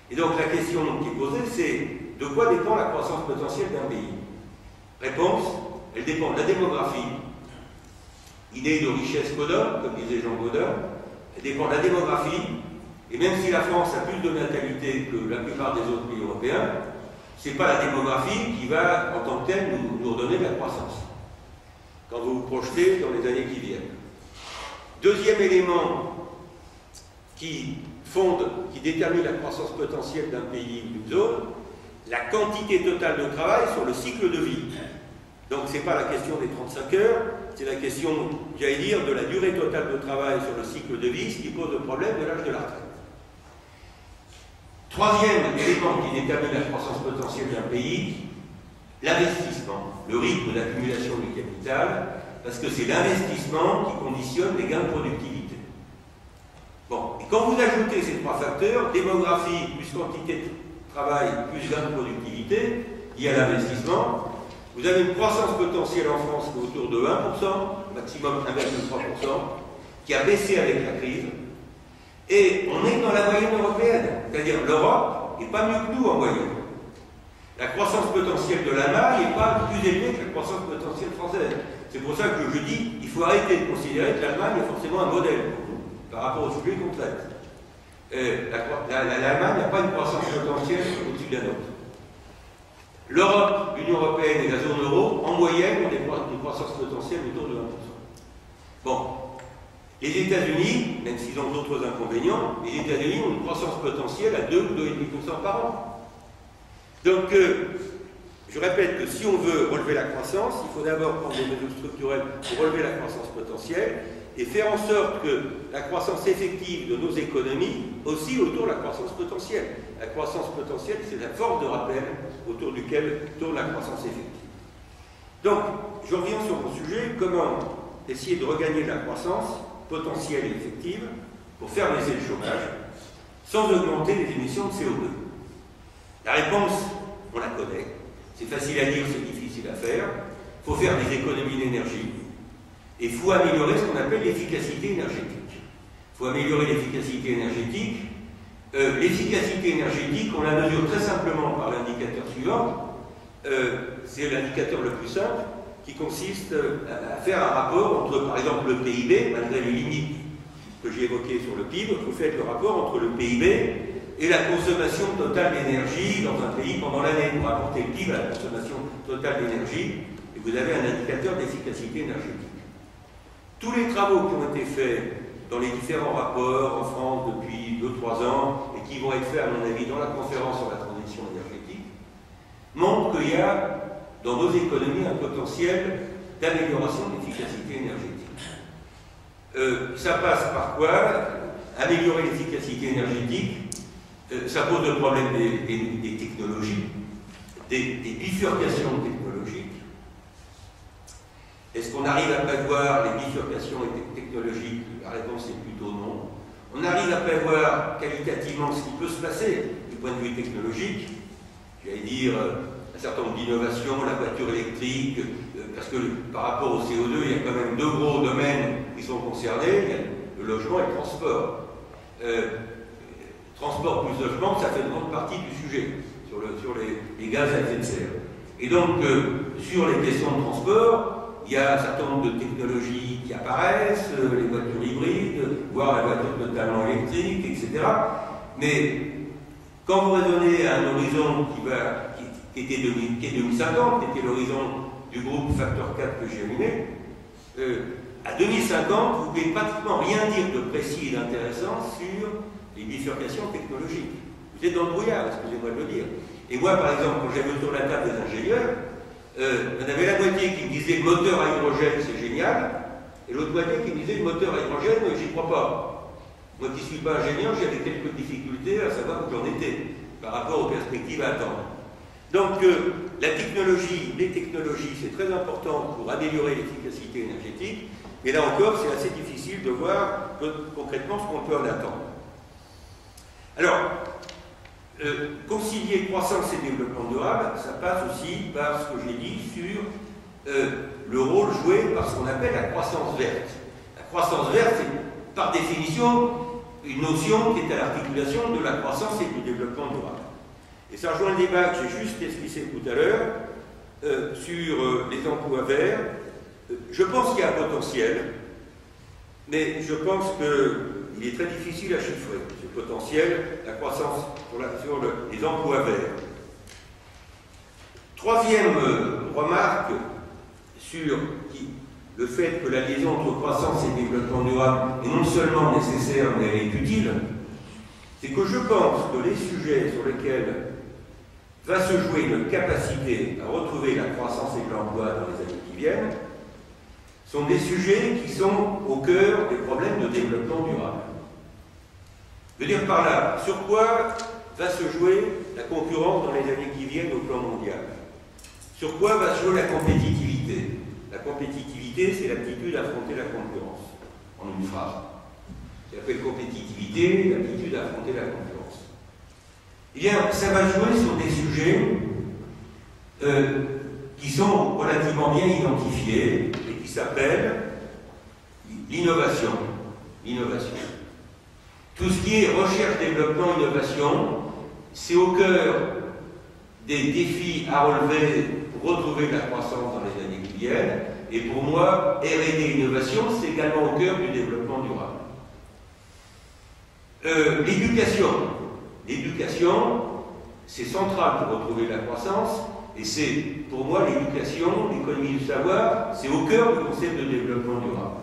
Et donc la question qui est posée, c'est de quoi dépend la croissance potentielle d'un pays? Réponse, elle dépend de la démographie, idée de richesse Godin, comme disait Jean Godin, elle dépend de la démographie, et même si la France a plus de natalité que la plupart des autres pays européens, ce n'est pas la démographie qui va, en tant que telle, nous redonner de la croissance, quand vous vous projetez dans les années qui viennent. Deuxième élément qui détermine la croissance potentielle d'un pays ou d'une zone, la quantité totale de travail sur le cycle de vie. Donc ce n'est pas la question des 35 heures, c'est la question, j'allais dire, de la durée totale de travail sur le cycle de vie, ce qui pose le problème de l'âge de la retraite. Troisième élément qui détermine la croissance potentielle d'un pays, l'investissement, le rythme d'accumulation du capital, parce que c'est l'investissement qui conditionne les gains de productivité. Bon, et quand vous ajoutez ces trois facteurs, démographie plus quantité de travail plus gains de productivité, liés à l'investissement, vous avez une croissance potentielle en France qui est autour de 1%, maximum 1,3%, qui a baissé avec la crise, et on est dans la moyenne européenne, c'est-à-dire l'Europe n'est pas mieux que nous en moyenne. La croissance potentielle de l'Allemagne n'est pas plus élevée que la croissance potentielle française. C'est pour ça que je dis qu'il faut arrêter de considérer que l'Allemagne est forcément un modèle pour nous, par rapport au sujet qu'on traite. L'Allemagne n'a pas une croissance potentielle au-dessus de la nôtre. L'Europe, l'Union européenne et la zone euro, en moyenne, ont une croissance potentielle autour de 1%. Bon. Les États-Unis, même s'ils ont d'autres inconvénients, les États-Unis ont une croissance potentielle à 2 ou 2,5% par an. Donc, je répète que si on veut relever la croissance, il faut d'abord prendre des mesures structurelles pour relever la croissance potentielle, et faire en sorte que la croissance effective de nos économies aussi autour de la croissance potentielle. La croissance potentielle, c'est la force de rappel autour duquel tourne la croissance effective. Donc, je reviens sur mon sujet, comment essayer de regagner de la croissance potentielle et effective pour faire baisser le chômage sans augmenter les émissions de CO2. La réponse, on la connaît. C'est facile à dire, c'est difficile à faire. Il faut faire des économies d'énergie. Et il faut améliorer ce qu'on appelle l'efficacité énergétique. Il faut améliorer l'efficacité énergétique. L'efficacité énergétique, on la mesure très simplement par l'indicateur suivant. C'est l'indicateur le plus simple qui consiste à faire un rapport entre, par exemple, le PIB, malgré les limites que j'ai évoquées sur le PIB, vous faites le rapport entre le PIB et la consommation totale d'énergie dans un pays pendant l'année. Vous rapportez le PIB à la consommation totale d'énergie et vous avez un indicateur d'efficacité énergétique. Tous les travaux qui ont été faits dans les différents rapports en France depuis 2-3 ans et qui vont être faits, à mon avis, dans la conférence sur la transition énergétique, montrent qu'il y a dans nos économies un potentiel d'amélioration de l'efficacité énergétique. Ça passe par quoi? Améliorer l'efficacité énergétique. Ça pose le problème des technologies, des bifurcations technologiques. Est-ce qu'on arrive à prévoir les bifurcations technologiques? La réponse est plutôt non. On arrive à prévoir qualitativement ce qui peut se passer du point de vue technologique. J'allais dire un certain nombre d'innovations, la voiture électrique, parce que par rapport au CO2, il y a quand même 2 gros domaines qui sont concernés, il y a le logement et le transport. Transport plus logement, ça fait une grande partie du sujet, sur les gaz à effet de serre. Et donc, sur les questions de transport, il y a un certain nombre de technologies qui apparaissent, les voitures hybrides, voire la voiture totalement électrique, etc. Mais quand vous raisonnez à un horizon qui est 2050, qui était l'horizon du groupe Facteur 4 que j'ai animé, à 2050, vous ne pouvez pratiquement rien dire de précis et d'intéressant sur les bifurcations technologiques. Vous êtes dans le brouillard, excusez-moi de le dire. Et moi, par exemple, quand j'avais autour de la table des ingénieurs, on avait la moitié qui me disait le moteur à hydrogène, c'est génial, et l'autre moitié qui me disait le moteur à hydrogène, j'y crois pas. Moi qui ne suis pas ingénieur, j'avais quelques difficultés à savoir où j'en étais par rapport aux perspectives à attendre. Donc, la technologie, les technologies, c'est très important pour améliorer l'efficacité énergétique, mais là encore, c'est assez difficile de voir concrètement ce qu'on peut en attendre. Alors, concilier croissance et développement durable, ça passe aussi par ce que j'ai dit sur le rôle joué par ce qu'on appelle la croissance verte. La croissance verte, c'est par définition une notion qui est à l'articulation de la croissance et du développement durable. Et ça rejoint le débat que j'ai juste esquissé tout à l'heure sur les emplois verts. Je pense qu'il y a un potentiel, mais je pense qu'il est très difficile à chiffrer, ce potentiel, la croissance sur les emplois verts. Troisième remarque sur le fait que la liaison entre croissance et développement durable est non seulement nécessaire, mais elle est utile, c'est que je pense que les sujets sur lesquels va se jouer une capacité à retrouver la croissance et l'emploi dans les années qui viennent sont des sujets qui sont au cœur des problèmes de développement durable. Je veux dire par là, sur quoi va se jouer la concurrence dans les années qui viennent au plan mondial? Sur quoi va se jouer la compétitivité? La compétitivité, c'est l'aptitude à affronter la concurrence, en une phrase. J'appelle compétitivité l'aptitude à affronter la concurrence. Eh bien, ça va jouer sur des sujets qui sont relativement bien identifiés et qui s'appellent l'innovation. L'innovation. Tout ce qui est recherche, développement, innovation, c'est au cœur des défis à relever pour retrouver la croissance dans les années qui viennent. Et pour moi, R&D innovation, c'est également au cœur du développement durable. L'éducation. L'éducation, c'est central pour retrouver la croissance, et c'est, pour moi, l'éducation, l'économie du savoir, c'est au cœur du concept de développement durable.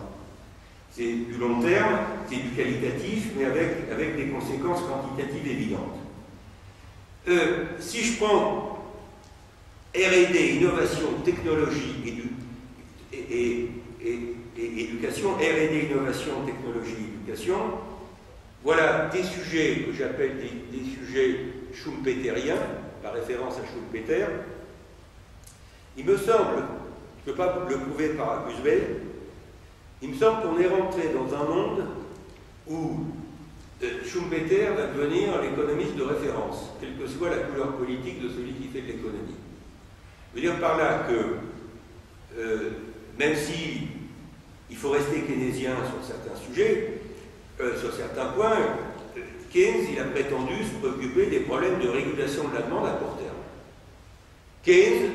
C'est du long terme, c'est du qualitatif, mais avec des conséquences quantitatives évidentes. Si je prends R&D, innovation, technologie et et éducation, R&D, innovation, technologie, éducation. Voilà des sujets que j'appelle des sujets schumpeteriens, par référence à Schumpeter. Il me semble, je ne peux pas le prouver par Gusbel, il me semble qu'on est rentré dans un monde où Schumpeter va devenir l'économiste de référence, quelle que soit la couleur politique de celui qui fait de l'économie. Je veux dire par là que, même si il faut rester keynésien sur certains sujets, sur certains points, Keynes, il a prétendu se préoccuper des problèmes de régulation de la demande à court terme. Keynes,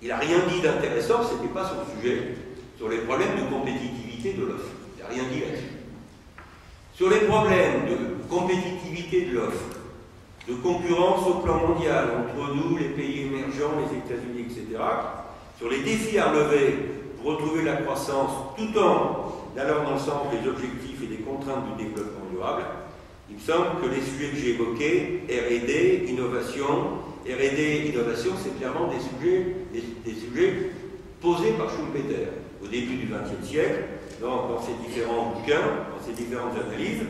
il n'a rien dit d'intéressant, ce n'était pas son sujet, sur les problèmes de compétitivité de l'offre. Il n'a rien dit là-dessus. Sur les problèmes de compétitivité de l'offre, de concurrence au plan mondial entre nous, les pays émergents, les États-Unis, etc., sur les défis à relever pour retrouver la croissance tout en allant dans le sens des objectifs et des contraintes du développement durable, il me semble que les sujets que j'ai évoqués, R&D, innovation, R&D, innovation, c'est clairement des sujets posés par Schumpeter au début du XXe siècle, dans ses différents bouquins, dans ses différentes analyses,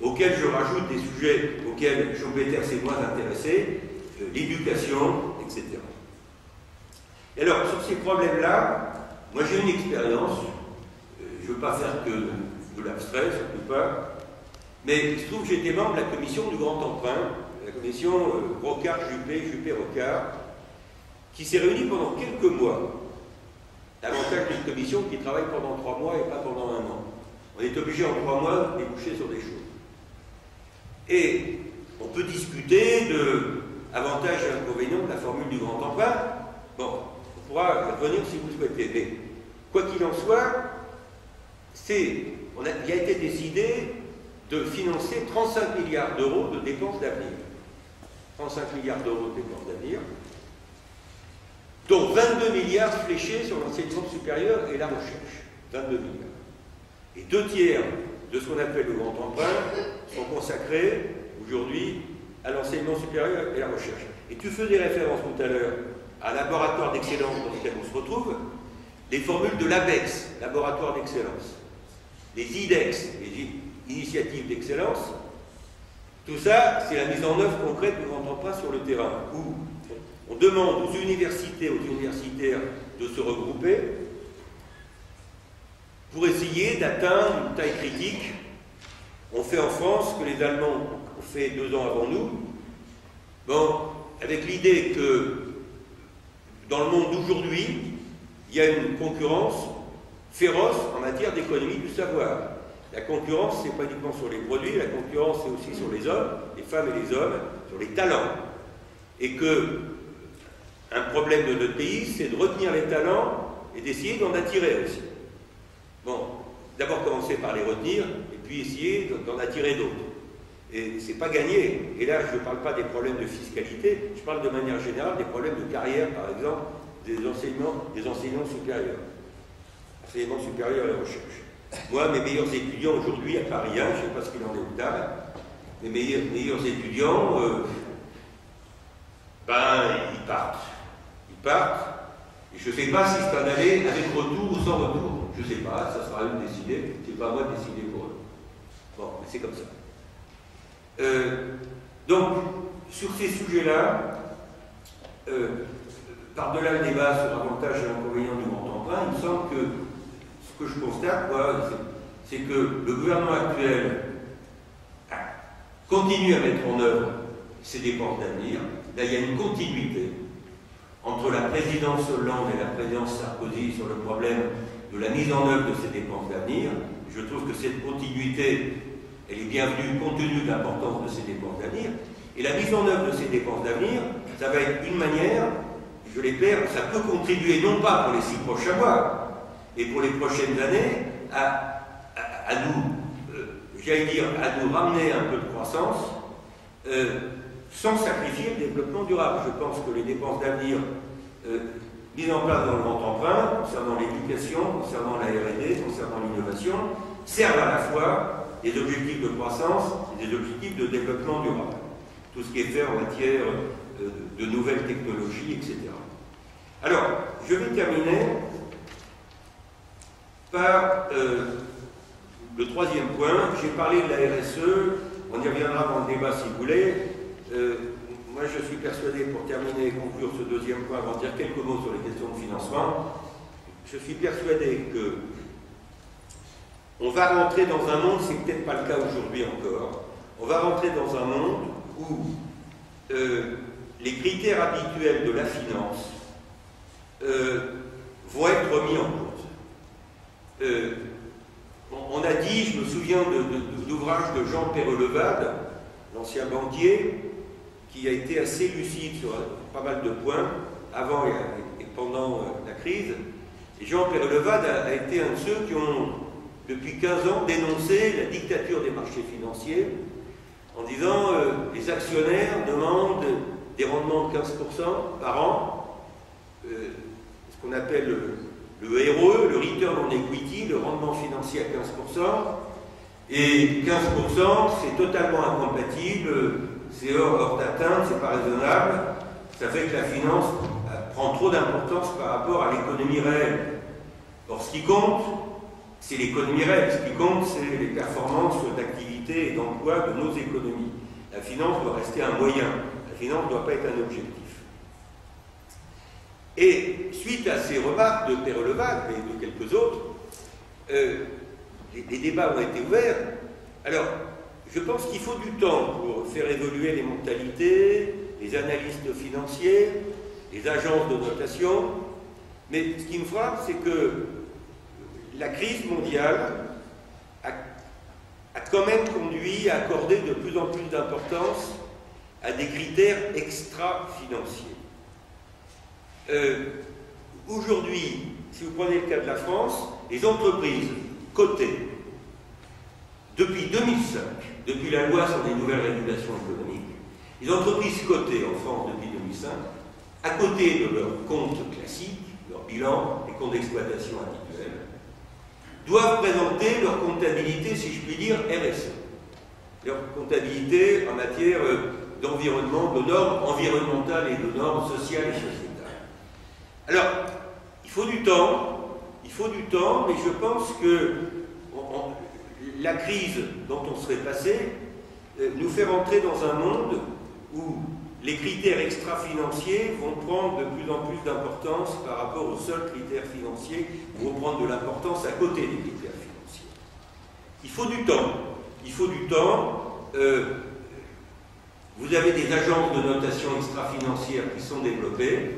auxquels je rajoute des sujets auxquels Schumpeter s'est moins intéressé, l'éducation, etc. Et alors, sur ces problèmes-là, moi j'ai une expérience, je ne veux pas faire que de l'abstrait, surtout pas, mais il se trouve que j'étais membre de la commission du Grand Emprunt, la commission Rocard-Juppé, Juppé-Rocard, qui s'est réunie pendant quelques mois. L'avantage d'une commission qui travaille pendant 3 mois et pas pendant 1 an. On est obligé en 3 mois de déboucher sur des choses. Et on peut discuter de avantages et inconvénients de la formule du Grand Emprunt. Bon, on pourra y revenir si vous le souhaitez. Mais quoi qu'il en soit, il a été décidé de financer 35 milliards d'euros de dépenses d'avenir. 35 milliards d'euros de dépenses d'avenir, dont 22 milliards fléchés sur l'enseignement supérieur et la recherche. 22 milliards. Et 2 tiers de ce qu'on appelle le grand emprunt sont consacrés aujourd'hui à l'enseignement supérieur et à la recherche. Et tu faisais référence tout à l'heure à laboratoire d'excellence dans lequel on se retrouve, les formules de l'ABEX, laboratoire d'excellence, les IDEX, les initiatives d'excellence, tout ça, c'est la mise en œuvre concrète du grand emprunt sur le terrain, où on demande aux universités, aux universitaires de se regrouper pour essayer d'atteindre une taille critique. On fait en France ce que les Allemands ont fait 2 ans avant nous, bon, avec l'idée que dans le monde d'aujourd'hui, il y a une concurrence féroce en matière d'économie du savoir. La concurrence, ce n'est pas uniquement sur les produits, la concurrence, c'est aussi sur les hommes, les femmes et les hommes, sur les talents. Et que un problème de notre pays, c'est de retenir les talents et d'essayer d'en attirer aussi. Bon, d'abord commencer par les retenir, et puis essayer d'en attirer d'autres. Et c'est pas gagné. Et là, je ne parle pas des problèmes de fiscalité, je parle de manière générale des problèmes de carrière, par exemple, des enseignants supérieurs. Enseignement supérieur et recherche. Moi, mes meilleurs étudiants aujourd'hui à Paris 1, je ne sais pas ce qu'il en est au tard, mes meilleurs étudiants, ils partent. Ils partent, et je ne sais pas si c'est un aller avec retour ou sans retour. Je ne sais pas, ça sera à eux de décider, c'est pas à moi de décider pour eux. Bon, mais c'est comme ça. Donc, sur ces sujets-là, par-delà le débat sur l'avantage et l'inconvénient du grand emprunt, il me semble que ce que je constate, c'est que le gouvernement actuel continue à mettre en œuvre ses dépenses d'avenir. Là, il y a une continuité entre la présidence Hollande et la présidence Sarkozy sur le problème de la mise en œuvre de ces dépenses d'avenir. Je trouve que cette continuité, elle est bienvenue compte tenu de l'importance de ces dépenses d'avenir. Et la mise en œuvre de ces dépenses d'avenir, ça va être une manière, je l'espère, ça peut contribuer non pas pour les 6 prochains mois, et pour les prochaines années, à nous, j'allais dire, à nous ramener un peu de croissance, sans sacrifier le développement durable. Je pense que les dépenses d'avenir mises en place dans le grand emprunt, concernant l'éducation, concernant la R&D, concernant l'innovation, servent à la fois des objectifs de croissance et des objectifs de développement durable. Tout ce qui est fait en matière de nouvelles technologies, etc. Alors, je vais terminer par le troisième point. J'ai parlé de la RSE, on y reviendra dans le débat si vous voulez. Moi, je suis persuadé, pour terminer et conclure ce deuxième point, avant de dire quelques mots sur les questions de financement, je suis persuadé que on va rentrer dans un monde, c'est peut-être pas le cas aujourd'hui encore, on va rentrer dans un monde où les critères habituels de la finance vont être remis en cause. On a dit, je me souviens d'ouvrages de Jean Peyrelevade, l'ancien banquier, qui a été assez lucide sur pas mal de points, avant et pendant la crise. Et Jean Peyrelevade a été un de ceux qui ont, depuis 15 ans, dénoncé la dictature des marchés financiers, en disant les actionnaires demandent des rendements de 15% par an, ce qu'on appelle le ROE, le Return on Equity, le rendement financier à 15%, et 15% c'est totalement incompatible, c'est hors d'atteinte, c'est pas raisonnable, ça fait que la finance prend trop d'importance par rapport à l'économie réelle. Or, ce qui compte, c'est l'économie réelle, ce qui compte, c'est les performances d'activité et d'emploi de nos économies. La finance doit rester un moyen, la finance ne doit pas être un objectif. Et suite à ces remarques de Peyrelevade et de quelques autres, les débats ont été ouverts. Alors, je pense qu'il faut du temps pour faire évoluer les mentalités, les analystes financiers, les agences de notation, mais ce qui me frappe, c'est que la crise mondiale a quand même conduit à accorder de plus en plus d'importance à des critères extra-financiers. Aujourd'hui, si vous prenez le cas de la France, les entreprises cotées depuis 2005, depuis la loi sur les nouvelles régulations économiques, les entreprises cotées en France depuis 2005, à côté de leurs comptes classiques, leur bilan, les comptes d'exploitation habituels, doivent présenter leur comptabilité, si je puis dire, RSE. Leur comptabilité en matière d'environnement, de normes environnementales et de normes sociales et sociétales. Alors, il faut du temps, mais je pense que la crise dont on serait passé nous fait rentrer dans un monde où les critères extra-financiers vont prendre de plus en plus d'importance par rapport aux seuls critères financiers, vont prendre de l'importance à côté des critères financiers. Il faut du temps. Il faut du temps. Vous avez des agences de notation extra-financière qui sont développées.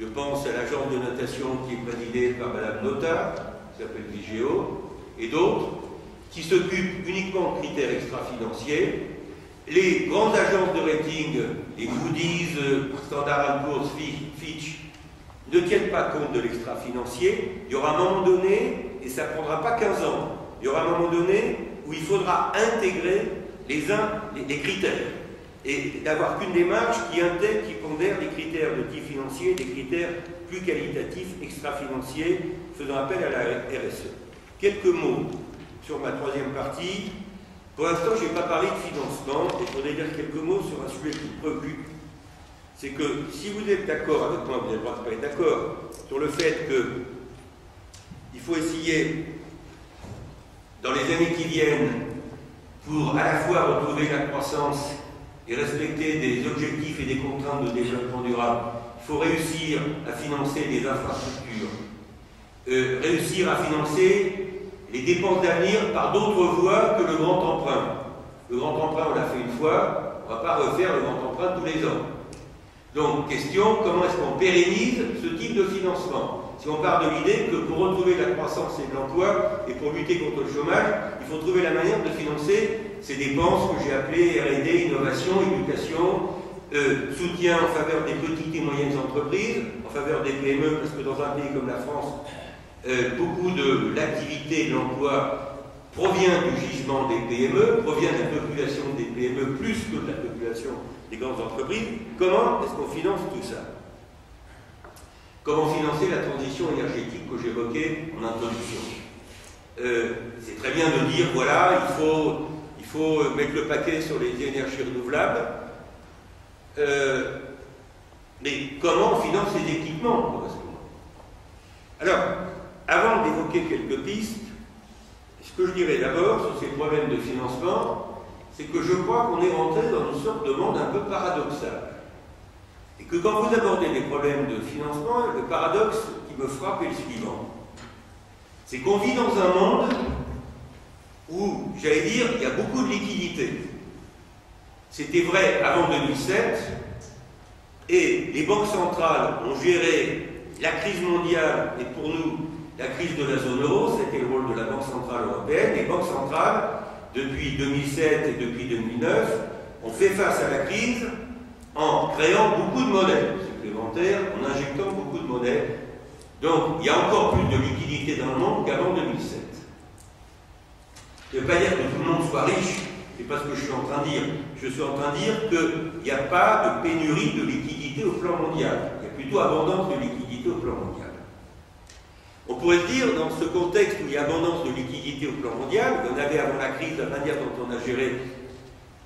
Je pense à l'agence de notation qui est présidée par Mme Nota, qui s'appelle Vigeo, et d'autres, qui s'occupent uniquement de critères extra-financiers. Les grandes agences de rating, les Moody's, Standard & Poor's, Fitch, ne tiennent pas compte de l'extra-financier. Il y aura un moment donné, et ça ne prendra pas 15 ans, il y aura un moment donné où il faudra intégrer les critères, et d'avoir qu'une démarche qui intègre, qui pondère des critères de type financier, des critères plus qualitatifs, extra-financiers, faisant appel à la RSE. Quelques mots sur ma troisième partie. Pour l'instant, je n'ai pas parlé de financement, et je voudrais dire quelques mots sur un sujet qui me préoccupe. C'est que si vous êtes d'accord avec moi, vous avez le droit de pas être d'accord, sur le fait qu'il faut essayer, dans les années qui viennent, pour à la fois retrouver la croissance et respecter des objectifs et des contraintes de développement durable, il faut réussir à financer des infrastructures, réussir à financer les dépenses d'avenir par d'autres voies que le grand emprunt. Le grand emprunt, on l'a fait une fois, on ne va pas refaire le grand emprunt tous les ans. Donc, question, comment est-ce qu'on pérennise ce type de financement? Si on part de l'idée que pour retrouver la croissance et de l'emploi, et pour lutter contre le chômage, il faut trouver la manière de financer ces dépenses que j'ai appelées R&D, innovation, éducation, soutien en faveur des petites et moyennes entreprises, en faveur des PME, parce que dans un pays comme la France, beaucoup de l'activité et de l'emploi provient du gisement des PME, provient de la population des PME plus que de la population des grandes entreprises. Comment est-ce qu'on finance tout ça? Comment financer la transition énergétique que j'évoquais en introduction? C'est très bien de dire, voilà, il faut mettre le paquet sur les énergies renouvelables, mais comment on finance ces équipements correspondants? Alors, avant d'évoquer quelques pistes, ce que je dirais d'abord sur ces problèmes de financement, c'est que je crois qu'on est rentré dans une sorte de monde un peu paradoxal. Et que quand vous abordez des problèmes de financement, le paradoxe qui me frappe est le suivant. C'est qu'on vit dans un monde où, j'allais dire, il y a beaucoup de liquidités. C'était vrai avant 2007, et les banques centrales ont géré la crise mondiale, et pour nous, la crise de la zone euro, c'était le rôle de la Banque centrale européenne. Les banques centrales, depuis 2007 et depuis 2009, ont fait face à la crise en créant beaucoup de monnaies supplémentaires, en injectant beaucoup de monnaies. Donc, il y a encore plus de liquidités dans le monde qu'avant 2007. Je ne veux pas dire que tout le monde soit riche, c'est pas ce que je suis en train de dire. Je suis en train de dire qu'il n'y a pas de pénurie de liquidités au plan mondial. Il y a plutôt abondance de liquidités au plan mondial. On pourrait se dire, dans ce contexte où il y a abondance de liquidités au plan mondial, il y en avait avant la crise, la manière dont on a géré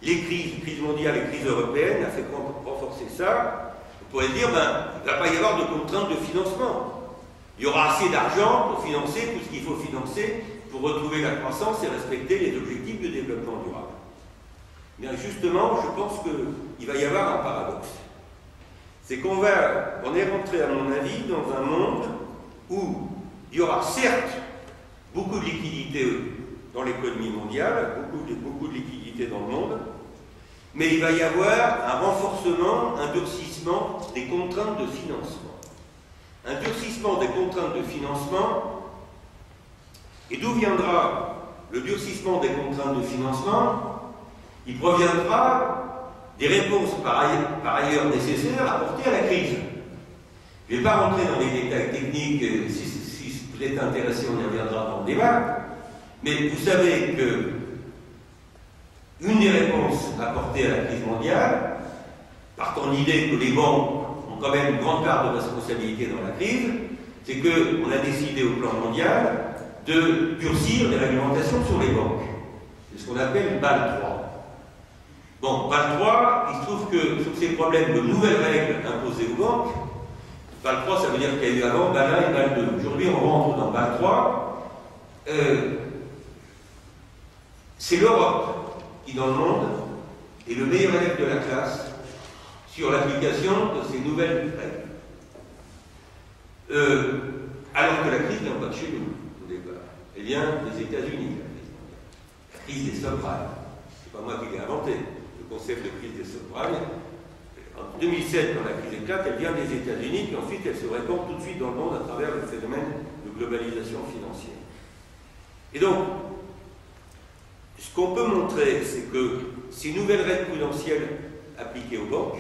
les crises mondiales et crises européennes a fait renforcer ça. On pourrait se dire, il ne va pas y avoir de contraintes de financement. Il y aura assez d'argent pour financer tout ce qu'il faut financer pour retrouver la croissance et respecter les objectifs de développement durable. Mais justement, je pense qu'il va y avoir un paradoxe. C'est qu'on est rentré, à mon avis, dans un monde où il y aura certes beaucoup de liquidités dans l'économie mondiale, beaucoup de liquidités dans le monde, mais il va y avoir un renforcement, un durcissement des contraintes de financement. Un durcissement des contraintes de financement. Et d'où viendra le durcissement des contraintes de financement? Il proviendra des réponses par ailleurs nécessaires apportées à la crise. Je ne vais pas rentrer dans les détails techniques, si vous êtes intéressé, on y reviendra dans le débat, mais vous savez que une des réponses apportées à la crise mondiale, partant de l'idée que les banques ont quand même une grande part de responsabilité dans la crise, c'est qu'on a décidé au plan mondial de durcir les réglementations sur les banques. C'est ce qu'on appelle BAL 3. Bon, BAL 3, il se trouve que sur ces problèmes de nouvelles règles imposées aux banques, BAL 3, ça veut dire qu'il y a eu avant BAL 1 et BAL 2. Aujourd'hui, on rentre dans BAL 3. C'est l'Europe qui, dans le monde, est le meilleur élève de la classe sur l'application de ces nouvelles règles. Alors que la crise vient pas de chez nous, au départ. Elle vient des États-Unis, la crise des subprimes. C'est pas moi qui l'ai inventé, le concept de crise des subprimes. En 2007, quand la crise éclate, elle vient des États-Unis, puis ensuite elle se répand tout de suite dans le monde à travers le phénomène de globalisation financière. Et donc, ce qu'on peut montrer, c'est que ces nouvelles règles prudentielles appliquées aux banques,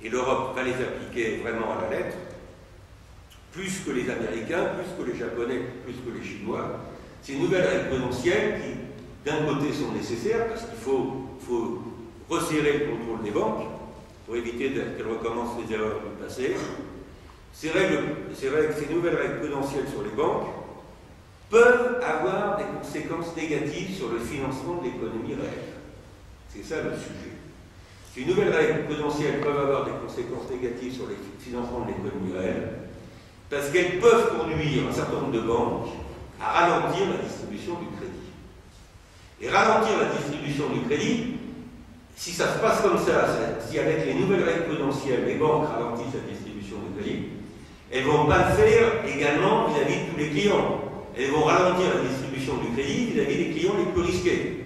et l'Europe va les appliquer vraiment à la lettre, plus que les Américains, plus que les Japonais, plus que les Chinois, ces nouvelles règles prudentielles qui, d'un côté, sont nécessaires, parce qu'il faut resserrer le contrôle des banques, pour éviter qu'elles recommencent les erreurs du passé. Ces nouvelles règles prudentielles sur les banques peuvent avoir des conséquences négatives sur le financement de l'économie réelle. C'est ça le sujet. Ces nouvelles règles prudentielles peuvent avoir des conséquences négatives sur le financement de l'économie réelle parce qu'elles peuvent conduire un certain nombre de banques à ralentir la distribution du crédit. Et ralentir la distribution du crédit, si ça se passe comme ça, si avec les nouvelles règles prudentielles, les banques ralentissent la distribution du crédit, elles ne vont pas le faire également vis-à-vis de tous les clients. Elles vont ralentir la distribution du crédit vis-à-vis des clients les plus risqués.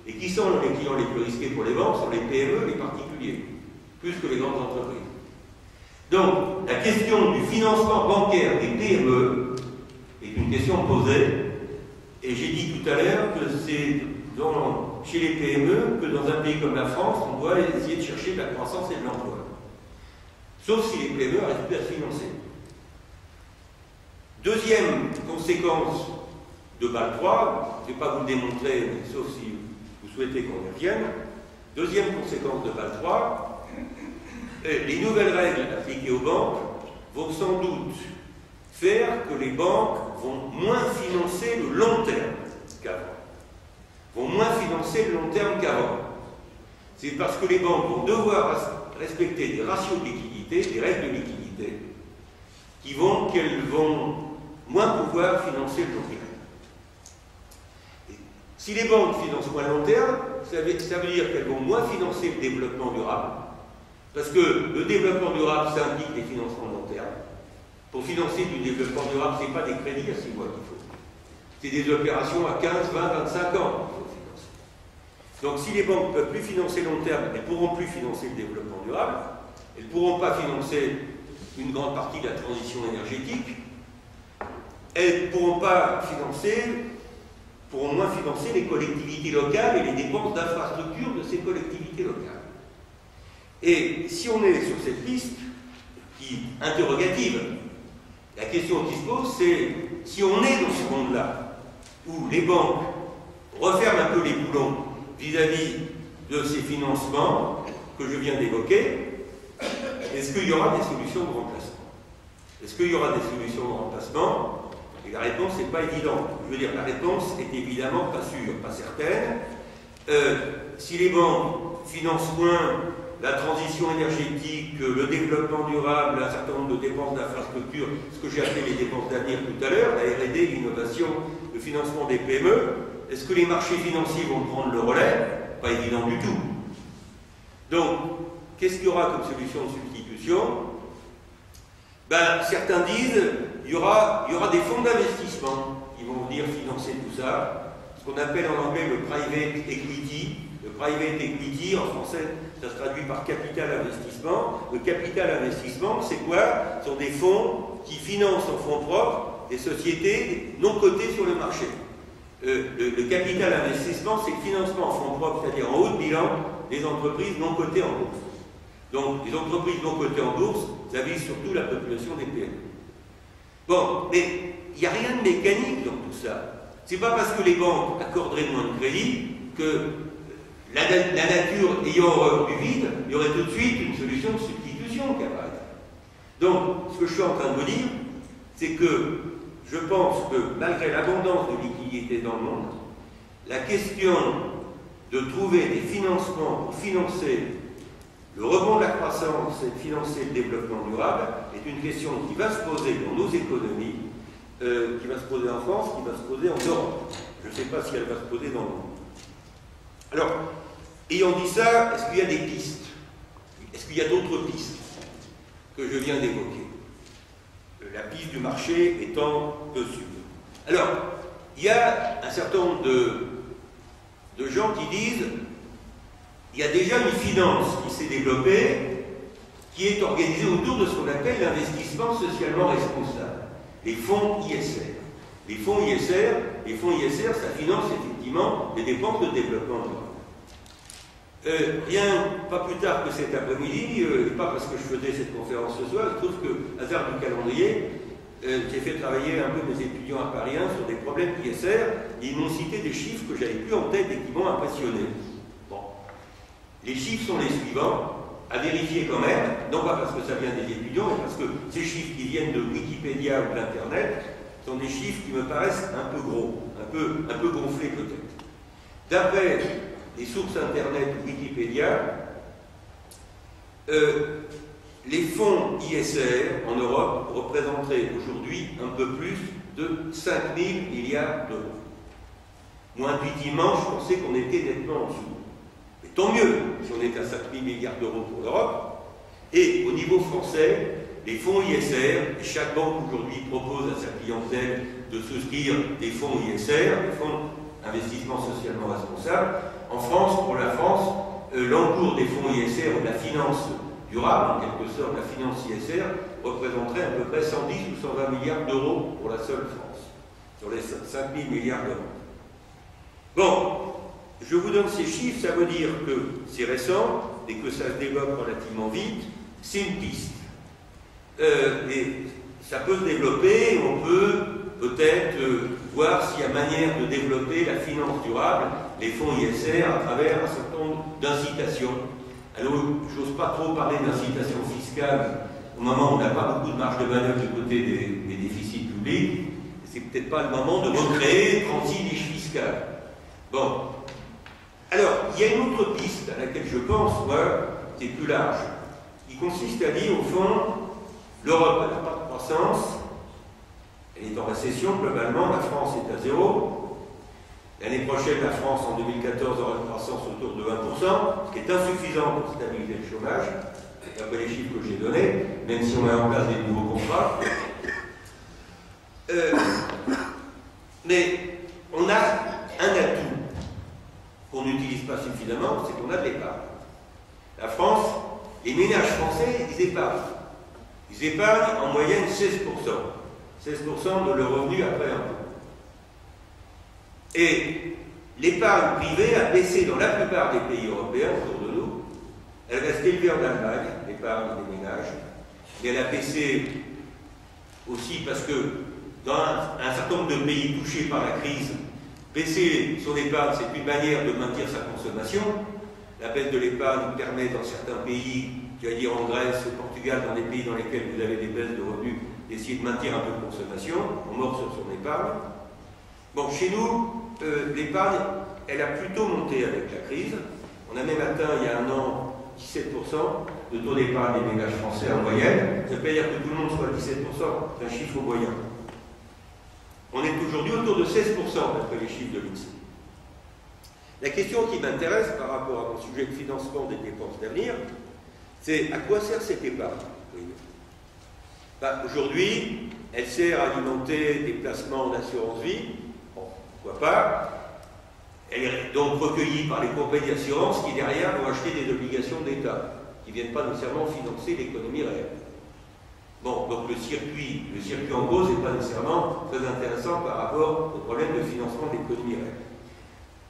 Et qui sont les clients les plus risqués pour les banques? Ce sont les PME, les particuliers, plus que les grandes entreprises. Donc, la question du financement bancaire des PME est une question posée, et j'ai dit tout à l'heure que c'est chez les PME que dans un pays comme la France, on doit essayer de chercher de la croissance et de l'emploi. Sauf si les PME n'arrivent plus à se financer. Deuxième conséquence de BAL 3, je ne vais pas vous le démontrer, mais sauf si vous souhaitez qu'on y revienne. Deuxième conséquence de BAL 3, les nouvelles règles appliquées aux banques vont sans doute faire que les banques vont moins financer le long terme qu'avant. C'est parce que les banques vont devoir respecter des ratios de liquidité, des règles de liquidité, qu'elles vont moins pouvoir financer le long terme. Et si les banques financent moins le long terme, ça veut dire qu'elles vont moins financer le développement durable, parce que le développement durable, ça implique des financements de long terme. Pour financer du développement durable, ce n'est pas des crédits à 6 mois qu'il faut. C'est des opérations à 15, 20, 25 ans qu'il faut financer. Donc si les banques ne peuvent plus financer long terme, elles ne pourront plus financer le développement durable, elles ne pourront pas financer une grande partie de la transition énergétique, elles ne pourront moins financer les collectivités locales et les dépenses d'infrastructures de ces collectivités locales. Et si on est sur cette piste interrogative, la question qui se pose, c'est si on est dans ce monde-là, où les banques referment un peu les boulons vis-à-vis de ces financements que je viens d'évoquer, est-ce qu'il y aura des solutions de remplacement? Est-ce qu'il y aura des solutions de remplacement? Et la réponse n'est pas évidente. Je veux dire, la réponse est évidemment pas sûre, pas certaine. Si les banques financent moins la transition énergétique, le développement durable, un certain nombre de dépenses d'infrastructure, ce que j'ai appelé les dépenses d'avenir tout à l'heure, la R&D, l'innovation, le financement des PME, est-ce que les marchés financiers vont prendre le relais? Pas évident du tout. Donc, qu'est-ce qu'il y aura comme solution de substitution? Certains disent il y aura des fonds d'investissement qui vont venir financer tout ça, ce qu'on appelle en anglais le private equity. Le private equity, en français, ça se traduit par capital investissement. Le capital investissement, c'est quoi? Ce sont des fonds qui financent en fonds propres des sociétés non cotées sur le marché. Le capital investissement, c'est le financement en fonds propres, c'est-à-dire en haut de bilan, des entreprises non cotées en bourse. Donc, les entreprises non cotées en bourse, ça vise surtout la population des PME. Bon, mais il n'y a rien de mécanique dans tout ça. C'est pas parce que les banques accorderaient moins de crédit que la nature ayant horreur du vide, il y aurait tout de suite une solution de substitution qui apparaît. Donc, ce que je suis en train de vous dire, c'est que je pense que malgré l'abondance de liquidités dans le monde, la question de trouver des financements pour financer le rebond de la croissance et de financer le développement durable est une question qui va se poser dans nos économies, qui va se poser en France, qui va se poser en Europe. Je ne sais pas si elle va se poser dans le monde. Alors, ayant dit ça, est-ce qu'il y a des pistes? Est-ce qu'il y a d'autres pistes que je viens d'évoquer? La piste du marché étant peu sûre. Alors, il y a un certain nombre de gens qui disent il y a déjà une finance qui s'est développée, qui est organisée autour de ce qu'on appelle l'investissement socialement responsable, les fonds ISR. Les fonds ISR, ça finance effectivement des dépenses de développement durable. Pas plus tard que cet après-midi, et pas parce que je faisais cette conférence ce soir, il se trouve que, hasard du calendrier, j'ai fait travailler un peu mes étudiants à Paris 1 sur des problèmes ISR, et ils m'ont cité des chiffres que j'avais plus en tête et qui m'ont impressionné. Bon. Les chiffres sont les suivants, à vérifier quand même, non pas parce que ça vient des étudiants, mais parce que ces chiffres qui viennent de Wikipédia ou d'Internet sont des chiffres qui me paraissent un peu gros, un peu gonflés peut-être. D'après les sources Internet ou Wikipédia, les fonds ISR en Europe représenteraient aujourd'hui un peu plus de 5 000 milliards d'euros. Moi, intuitivement, je pensais qu'on était nettement en dessous. Mais tant mieux si on est à 5 000 milliards d'euros pour l'Europe. Et au niveau français, les fonds ISR, et chaque banque aujourd'hui propose à sa clientèle de souscrire des fonds ISR, des fonds d'investissement socialement responsable. En France, pour la France, l'encours des fonds ISR ou de la finance durable, en quelque sorte la finance ISR, représenterait à peu près 110 ou 120 milliards d'euros pour la seule France, sur les 5 000 milliards d'euros. Bon, je vous donne ces chiffres, ça veut dire que c'est récent et que ça se développe relativement vite, c'est une piste. Et ça peut se développer, on peut peut-être voir s'il y a manière de développer la finance durable, les fonds ISR, à travers un certain nombre d'incitations. Alors, j'ose pas trop parler d'incitation fiscale au moment où on n'a pas beaucoup de marge de manœuvre du côté des déficits publics. C'est peut-être pas le moment de recréer 36 niches fiscales. Bon. Alors, il y a une autre piste à laquelle je pense, moi, qui est plus large, qui consiste à dire, au fond, l'Europe n'a pas de croissance, Elle est en récession, globalement, la France est à 0. L'année prochaine, la France, en 2014, aura une croissance autour de 1%, ce qui est insuffisant pour stabiliser le chômage, d'après les chiffres que j'ai donnés, même si on met en place des nouveaux contrats. Mais on a un atout qu'on n'utilise pas suffisamment, c'est qu'on a de l'épargne. La France, les ménages français, ils épargnent. Ils épargnent en moyenne 16%. 16% de leur revenu après impôt. Et l'épargne privée a baissé dans la plupart des pays européens autour de nous. Elle reste élevée en Allemagne, l'épargne des ménages, mais elle a baissé aussi parce que dans un certain nombre de pays touchés par la crise, baisser son épargne, c'est une manière de maintenir sa consommation. La baisse de l'épargne permet dans certains pays, je vais dire en Grèce, au Portugal, dans des pays dans lesquels vous avez des baisses de revenus, d'essayer de maintenir un peu de consommation. On mord sur son épargne. Bon, chez nous, l'épargne, elle a plutôt monté avec la crise. On a même atteint, il y a un an, 17% de taux d'épargne des ménages français en moyenne. Ça ne veut pas dire que tout le monde soit à 17%, c'est un chiffre moyen. On est aujourd'hui autour de 16% d'après les chiffres de l'INSEE. La question qui m'intéresse par rapport à mon sujet de financement des dépenses d'avenir, c'est à quoi sert cette épargne? Aujourd'hui, elle sert à alimenter des placements en assurance vie. Bon, pourquoi pas. Elle est donc recueillie par les compagnies d'assurance qui, derrière, vont acheter des obligations d'État, qui ne viennent pas nécessairement financer l'économie réelle. Bon, donc le circuit en cause n'est pas nécessairement très intéressant par rapport au problème de financement de l'économie réelle.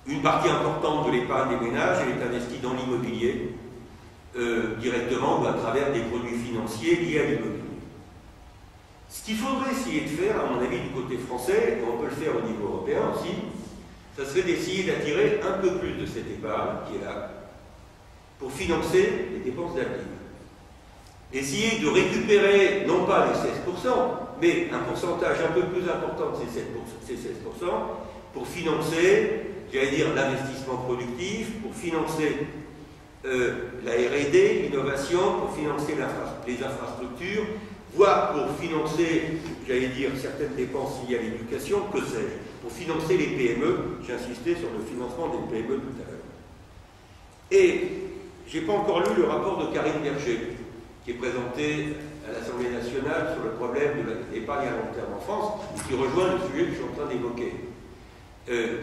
Une partie importante de l'épargne des ménages, elle est investie dans l'immobilier, directement ou à travers des produits financiers liés à l'immobilier. Ce qu'il faudrait essayer de faire, à mon avis, du côté français, et on peut le faire au niveau européen aussi, ça serait d'essayer d'attirer un peu plus de cette épargne qui est là, pour financer les dépenses d'avenir. Essayer de récupérer, non pas les 16%, mais un pourcentage un peu plus important de ces 16%, pour financer, j'allais dire, l'investissement productif, pour financer la R&D, l'innovation, pour financer les infrastructures, voire pour financer, j'allais dire, certaines dépenses liées à l'éducation, que sais-je, pour financer les PME. J'ai insisté sur le financement des PME tout à l'heure. Et je n'ai pas encore lu le rapport de Karine Berger, qui est présenté à l'Assemblée nationale sur le problème de l'épargne à long terme en France, et qui rejoint le sujet que je suis en train d'évoquer.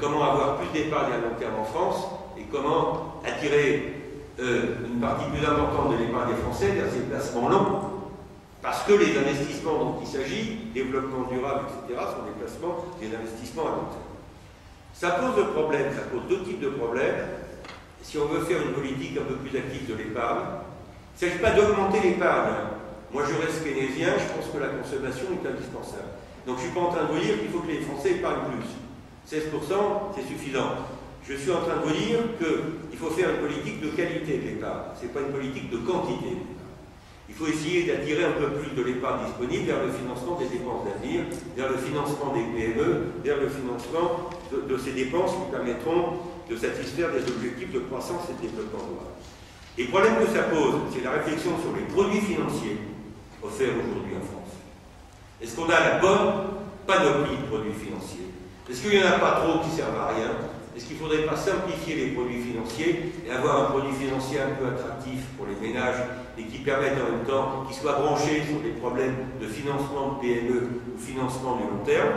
Comment avoir plus d'épargne à long terme en France, et comment attirer une partie plus importante de l'épargne des Français vers ces placements longs, parce que les investissements dont il s'agit, développement durable, etc., sont des investissements à long terme. Ça pose deux problèmes, ça pose deux types de problèmes. Si on veut faire une politique un peu plus active de l'épargne, il ne s'agit pas d'augmenter l'épargne. Moi, je reste keynésien, je pense que la consommation est indispensable. Donc, je ne suis pas en train de vous dire qu'il faut que les Français épargnent plus. 16%, c'est suffisant. Je suis en train de vous dire qu'il faut faire une politique de qualité de l'épargne. Ce n'est pas une politique de quantité. Il faut essayer d'attirer un peu plus de l'épargne disponible vers le financement des dépenses d'avenir, vers le financement des PME, vers le financement de ces dépenses qui permettront de satisfaire des objectifs de croissance et de développement durable. Et le problème que ça pose, c'est la réflexion sur les produits financiers offerts aujourd'hui en France. Est-ce qu'on a la bonne panoplie de produits financiers? Est-ce qu'il n'y en a pas trop qui servent à rien? Est-ce qu'il ne faudrait pas simplifier les produits financiers et avoir un produit financier un peu attractif pour les ménages et qui permette en même temps, qui soit branché sur des problèmes de financement de PME ou financement du long terme?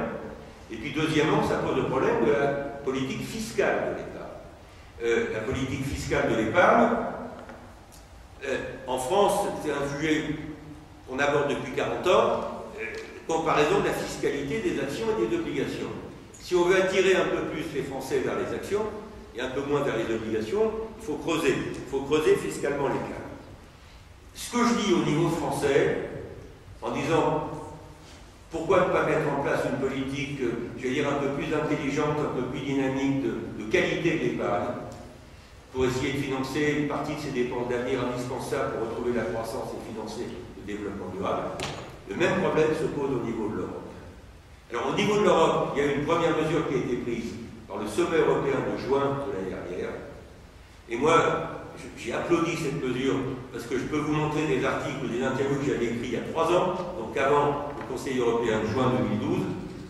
Et puis deuxièmement, ça pose le problème de la politique fiscale de l'État. La politique fiscale de l'épargne, en France, c'est un sujet qu'on aborde depuis 40 ans, comparaison de la fiscalité des actions et des obligations. Si on veut attirer un peu plus les Français vers les actions et un peu moins vers les obligations, il faut creuser. Il faut creuser fiscalement l'écart. Ce que je dis au niveau français, en disant pourquoi ne pas mettre en place une politique, je vais dire, un peu plus intelligente, un peu plus dynamique, de qualité de l'épargne, pour essayer de financer une partie de ces dépenses d'avenir indispensables pour retrouver la croissance et financer le développement durable. Le même problème se pose au niveau de l'Europe. Alors au niveau de l'Europe, il y a une première mesure qui a été prise par le sommet européen de juin de l'année dernière. Et moi, j'ai applaudi cette mesure parce que je peux vous montrer des articles ou des interviews que j'avais écrits il y a 3 ans, donc avant le Conseil européen de juin 2012,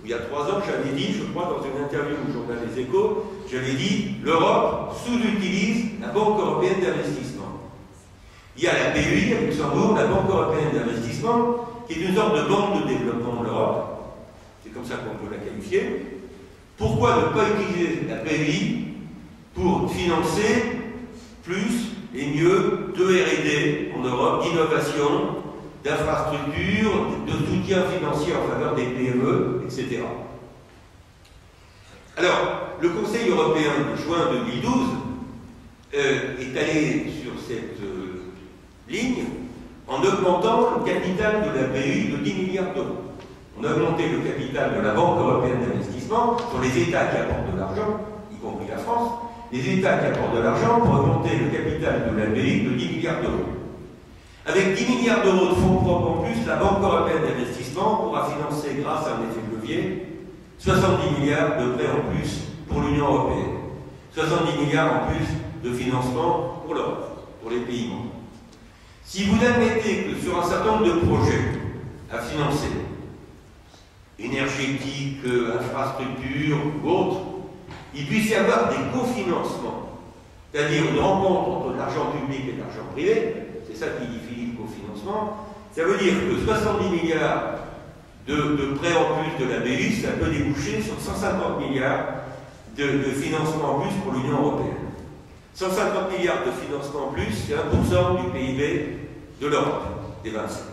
il y a 3 ans, j'avais dit, je crois, dans une interview au journal Les Échos, j'avais dit l'Europe sous-utilise la Banque européenne d'investissement. Il y a la BEI à Luxembourg, la Banque européenne d'investissement, qui est une sorte de banque de développement de l'Europe. C'est comme ça qu'on peut la qualifier. Pourquoi ne pas utiliser la BEI pour financer plus et mieux de R&D en Europe, d'innovation, d'infrastructures, de soutien financier en faveur des PME, etc. Alors, le Conseil européen de juin 2012 est allé sur cette ligne en augmentant le capital de la BEI de 10 milliards d'euros. On a augmenté le capital de la Banque européenne d'investissement sur les États qui apportent de l'argent, y compris la France, les États qui apportent de l'argent pour augmenter le capital de la BEI de 10 milliards d'euros. Avec 10 milliards d'euros de fonds propres en plus, la Banque européenne d'investissement pourra financer, grâce à un effet de levier, 70 milliards de prêts en plus pour l'Union européenne. 70 milliards en plus de financement pour l'Europe, pour les pays membres. Si vous admettez que sur un certain nombre de projets à financer, énergétiques, infrastructures ou autres, il puisse y avoir des cofinancements, c'est-à-dire une rencontre entre l'argent public et l'argent privé, c'est ça qui définit le cofinancement, ça veut dire que 70 milliards de prêts en plus de la BEI, ça peut déboucher sur 150 milliards de financement en plus pour l'Union européenne. 150 milliards de financement en plus, c'est 1% du PIB de l'Europe, des 27.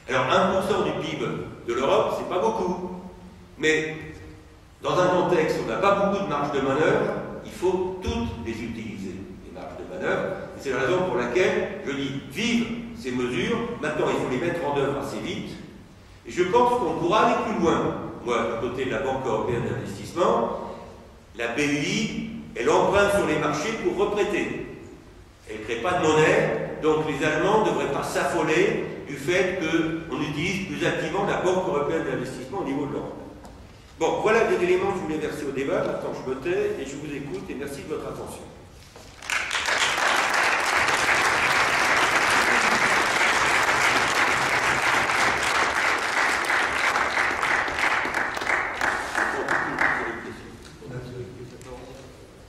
Alors 1% du PIB de l'Europe, c'est pas beaucoup. Mais dans un contexte où on n'a pas beaucoup de marge de manœuvre, il faut toutes les utiliser, les marges de manœuvre. Et c'est la raison pour laquelle je dis vive ces mesures. Maintenant, il faut les mettre en œuvre assez vite. Et je pense qu'on pourra aller plus loin. Moi, du côté de la Banque européenne d'investissement, la BEI, elle emprunte sur les marchés pour reprêter. Elle ne crée pas de monnaie, donc les Allemands ne devraient pas s'affoler du fait qu'on utilise plus activement la Banque européenne d'investissement au niveau de l'Europe. Bon, voilà des éléments que je voulais verser au débat. Maintenant, je me tais et je vous écoute et merci de votre attention.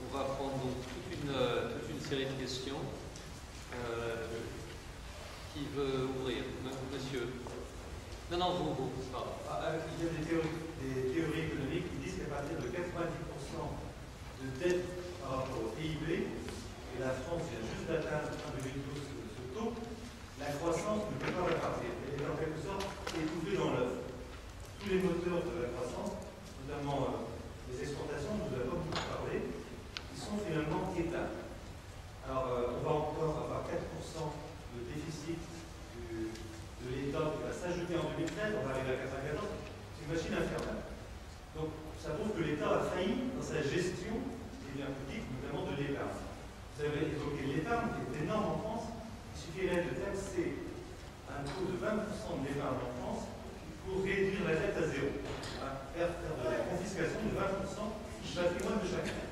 On va prendre donc toute une série de questions. Qui veut ouvrir? Monsieur? Non, vous. Il y a des théories économiques qui disent qu'à partir de 90% de dette par rapport au PIB, et la France vient juste d'atteindre en 2012 ce taux, la croissance ne peut pas repartir. Elle est en quelque sorte étouffée dans l'œuf. Tous les moteurs de la croissance, notamment les exportations, nous avons beaucoup parlé, ils sont finalement éteints. Alors, on va encore avoir 4% de déficit de l'État qui va s'ajouter en 2013, on va arriver à 94, c'est une machine infernale. Donc ça prouve que l'État a failli dans sa gestion des biens publics, notamment de l'épargne. Vous avez évoqué l'épargne qui est énorme en France, il suffirait de taxer un taux de 20% de l'épargne en France pour réduire la dette à zéro. Faire de la confiscation de 20% du patrimoine de chacun.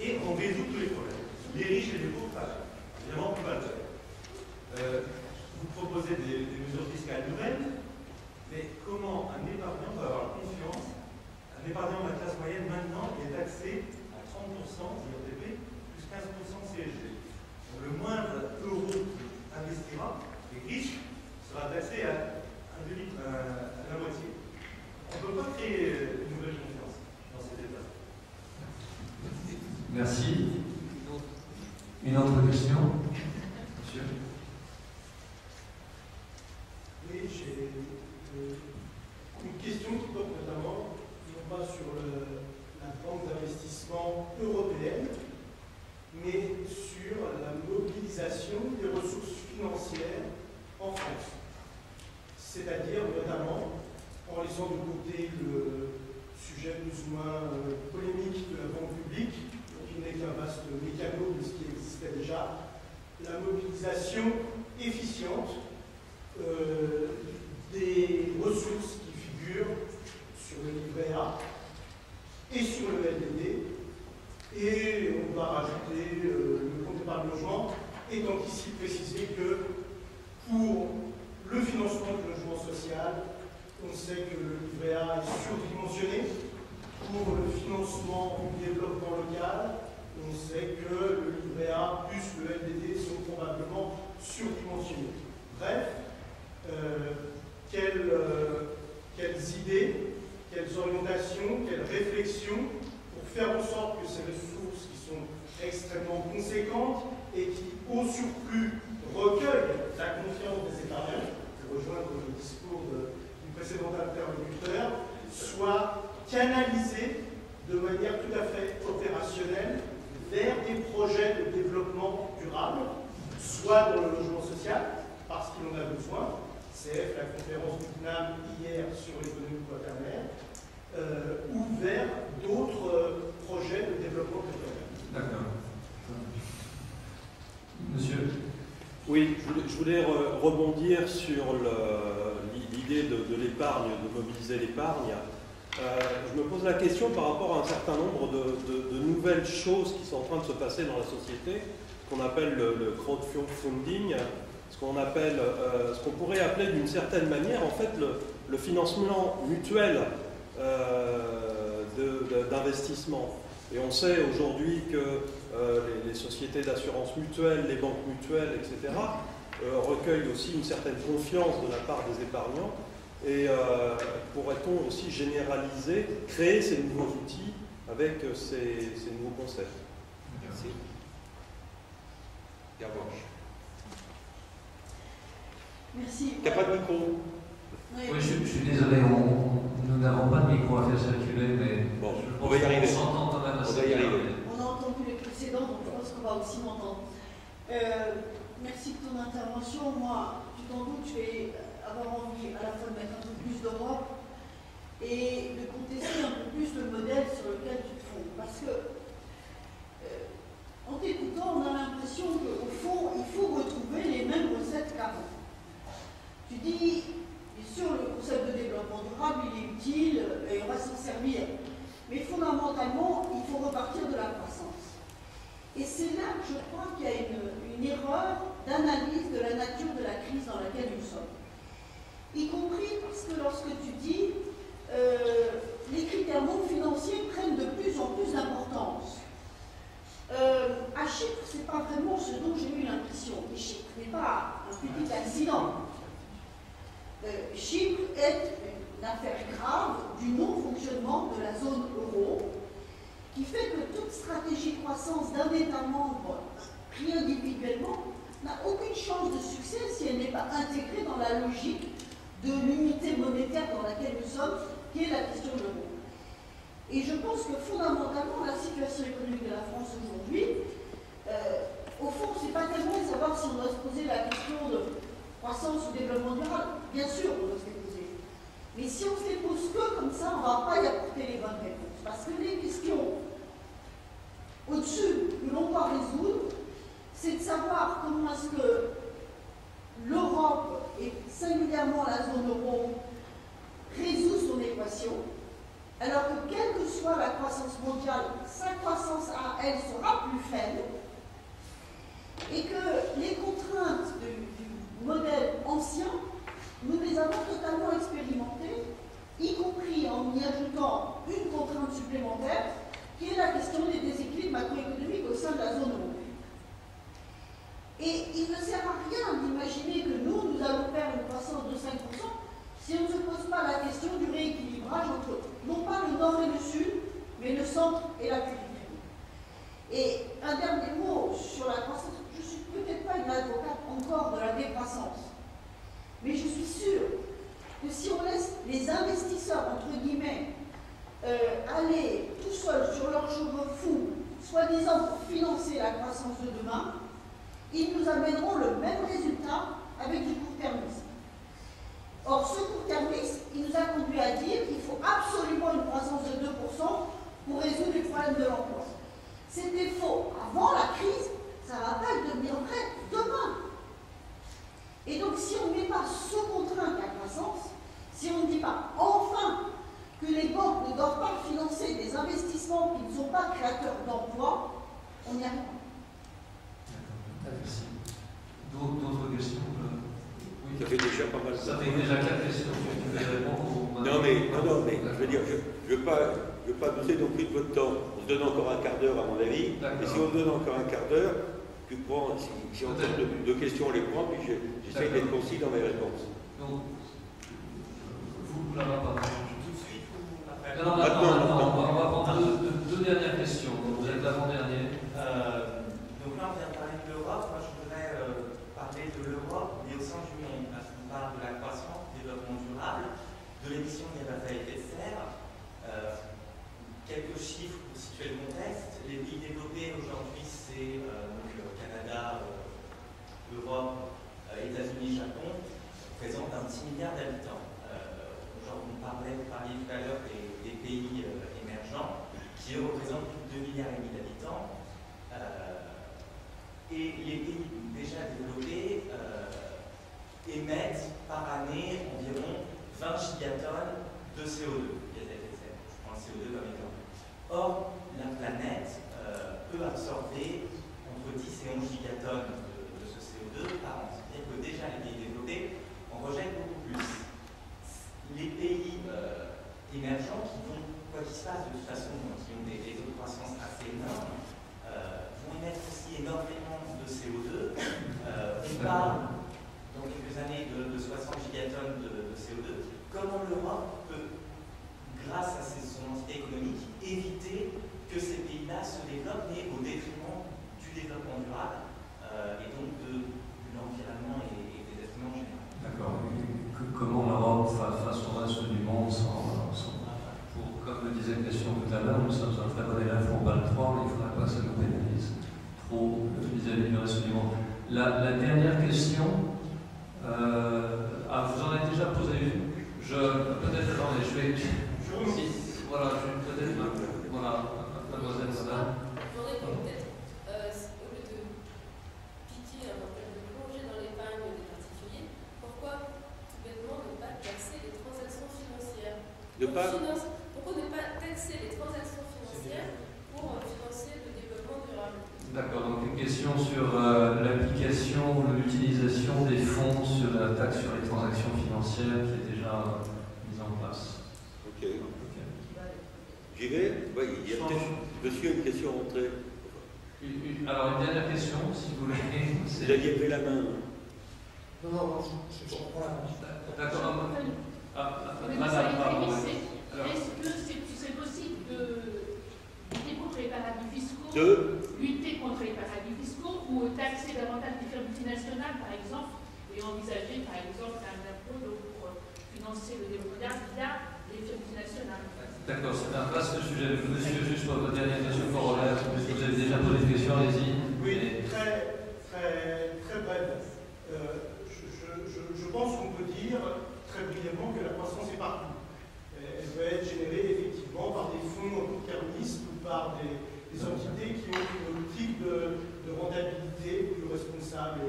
Et on résout tous les problèmes. Les riches et les pauvres, pareil. Évidemment, on ne peut pas le faire. Vous proposez des mesures fiscales nouvelles, mais comment un épargnant peut avoir confiance? Un épargnant de la classe moyenne maintenant est taxé à 30% d'IRPP plus 15% CSG. Donc le moindre euro qu'il investira, les riches, sera taxé à la moitié. On ne peut pas créer une nouvelle confiance dans cet état. Merci. Une autre question? Monsieur? Oui, j'ai une question qui porte notamment, non pas sur la banque d'investissement européenne, mais sur la mobilisation des ressources financières en France. C'est-à-dire notamment en laissant de côté le sujet plus ou moins polémique de la banque publique, qui n'est qu'un vaste mécano de ce qui existait déjà, la mobilisation efficiente des ressources qui figurent sur le livret A et sur le LDD, et on va rajouter le compte d'épargne logement, étant ici précisé que pour le financement du logement social, on sait que le livret A est surdimensionné, financement du développement local, on sait que le livret A plus le LDD sont probablement surdimensionnés. Bref, quelles idées, quelles orientations, quelles réflexions pour faire en sorte que ces ressources qui sont extrêmement conséquentes et qui, au surplus, recueillent la confiance des épargnants, pour rejoindre le discours du précédent interlocuteur, soient canalisées de manière tout à fait opérationnelle vers des projets de développement durable, soit dans le logement social, parce qu'il en a besoin, CF, la conférence du CNAM hier sur l'économie quaternaire, ou vers d'autres projets de développement territorial. D'accord. Monsieur. Oui, je voulais rebondir sur l'idée de l'épargne, de mobiliser l'épargne. Je me pose la question par rapport à un certain nombre de nouvelles choses qui sont en train de se passer dans la société, ce qu'on appelle le crowdfunding, ce qu'on pourrait appeler d'une certaine manière en fait le financement mutuel d'investissement. Et on sait aujourd'hui que les sociétés d'assurance mutuelle, les banques mutuelles, etc., recueillent aussi une certaine confiance de la part des épargnants. Et pourrait-on aussi généraliser, créer ces nouveaux outils avec ces nouveaux concepts? Merci. Merci. Il n'y a pas de micro. Oui, je suis désolé, nous n'avons pas de micro à faire circuler, mais bon, je on va y arriver. On s'entend quand même assez bien. On a entendu les précédents, donc je pense qu'on va aussi m'entendre. Merci de ton intervention. Moi, tu t'en doutes, je vais avoir envie à la fois de mettre un peu plus d'Europe et de contester un peu plus le modèle sur lequel tu te fondes. Parce que, en t'écoutant, on a l'impression qu'au fond, il faut retrouver les mêmes recettes qu'avant. Tu dis, bien sûr, le concept de développement durable, il est utile et on va s'en servir. Mais fondamentalement, il faut repartir de la croissance. Et c'est là que je crois qu'il y a une erreur d'analyse de la nature de la crise dans laquelle nous sommes. Y compris parce que lorsque tu dis les critères non financiers prennent de plus en plus d'importance. À Chypre, ce n'est pas vraiment ce dont j'ai eu l'impression. Et Chypre n'est pas un petit accident. Chypre est une affaire grave du non-fonctionnement de la zone euro, qui fait que toute stratégie de croissance d'un État membre pris individuellement n'a aucune chance de succès si elle n'est pas intégrée dans la logique de l'unité monétaire dans laquelle nous sommes, qui est la question de l'euro. Et je pense que fondamentalement, la situation économique de la France aujourd'hui, au fond, ce n'est pas tellement de savoir si on doit se poser la question de croissance ou développement durable. Bien sûr, on doit se les poser. Mais si on se les pose que comme ça, on ne va pas y apporter les bonnes réponses. Parce que les questions au-dessus que l'on doit résoudre, c'est de savoir comment est-ce que l'Europe, et singulièrement la zone euro, résout son équation, alors que quelle que soit la croissance mondiale, sa croissance à elle sera plus faible, et que les contraintes du modèle ancien, nous les avons totalement expérimentées, y compris en y ajoutant une contrainte supplémentaire, qui est la question des déséquilibres macroéconomiques au sein de la zone euro. Et il ne sert à rien d'imaginer que nous allons faire une croissance de 5% si on ne se pose pas la question du rééquilibrage entre, non pas le nord et le sud, mais le centre et la périphérie. Et un dernier mot sur la croissance. Je ne suis peut-être pas une avocate encore de la décroissance, mais je suis sûre que si on laisse les investisseurs, entre guillemets, aller tout seuls sur leurs cheveux fous, soi-disant pour financer la croissance de demain, ils nous amèneront le même résultat avec du court-termisme. Or, ce court-termisme, il nous a conduit à dire qu'il faut absolument une croissance de 2% pour résoudre les problèmes de l'emploi. C'était faux. Avant la crise, ça ne va pas devenir vrai demain. Et donc, si on ne met pas sous contrainte la croissance, si on ne dit pas enfin que les banques ne doivent pas financer des investissements qui ne sont pas créateurs d'emplois, on n'y arrive pas. Merci. D'autres questions? Oui, ça fait déjà pas mal. Ça fait déjà 4 questions. Tu veux répondre ou... Non, mais je veux dire, je veux pas je ne veux pas abuser non plus de votre temps. On se donne encore un quart d'heure à mon avis. Et si on donne encore un quart d'heure, tu prends, si on a deux questions, on les prend, puis j'essaie d'être concis dans mes réponses. Donc, vous l'avez pas. Tout de suite ou après? Non, on va prendre deux dernières questions. Donc, vous êtes l'avant-dernier. Donc là, on vient de parler de l'Europe. Moi, je voudrais parler de l'Europe, mais au sein du monde, parce qu'on parle de la croissance, du développement durable, de l'émission de gaz à effet de serre. Quelques chiffres pour situer le contexte. Les pays développés aujourd'hui, c'est Canada, Europe, États-Unis, Japon, représentent un petit milliard d'habitants. On parlait tout à l'heure des pays émergents, qui eux représentent plus de 2,5 milliards d'habitants. Et les pays déjà développés émettent par année environ 20 gigatonnes de CO2, gaz à effet de serre. Je prends le CO2 comme exemple. Or, la planète peut absorber entre 10 et 11 gigatonnes de ce CO2 par an. C'est-à-dire que déjà les pays développés en rejettent beaucoup plus. Les pays émergents quoi qu'il se passe de toute façon, qui ont des taux de croissance assez énormes, vont émettre aussi énormément de CO2. On parle dans quelques années de 60 gigatonnes de CO2. Comment l'Europe peut, grâce à son entité économique, éviter que ces pays-là se développent, mais au détriment du développement durable et donc de l'environnement et des êtres humains en général. D'accord. Comment l'Europe face au reste du monde comme le disait la question tout à l'heure, nous sommes un très bon élève pour BAL 3, mais il ne faudrait pas que ça nous pénalise trop vis-à-vis du reste du monde. La dernière question, vous en avez déjà posé une. Peut-être, attendez, je vais. Voilà, peut-être. Voilà, mademoiselle Sada. J'aurais peut-être, au lieu de piquer un peu de plonger dans l'épargne des particuliers, pourquoi tout bêtement ne pas taxer les transactions financières? Pourquoi ne pas taxer les transactions financières pour financer le développement durable? D'accord, donc une question sur l'application ou l'utilisation des fonds sur la taxe sur les transactions financières qui est déjà mise en place. Ok. J'y vais? Oui, il y a peut-être. Monsieur, une question rentrée. Alors, une dernière question, si vous voulez. Vous aviez levé la main. Non, je reprends la main. D'accord. Madame, est-ce que c'est possible de lutter contre les paradis fiscaux, ou taxer davantage les firmes multinationales, par exemple, et envisager, par exemple, un impôt pour financer le développement via les firmes multinationales? D'accord, c'est un vaste sujet. Monsieur, juste pour votre dernière question, vous avez déjà posé une question, allez-y. Oui, très bref. Je pense qu'on peut dire très brièvement que la croissance est partout. Elle peut être générée effectivement par des fonds court-termistes ou par des entités qui ont une optique de rentabilité plus responsable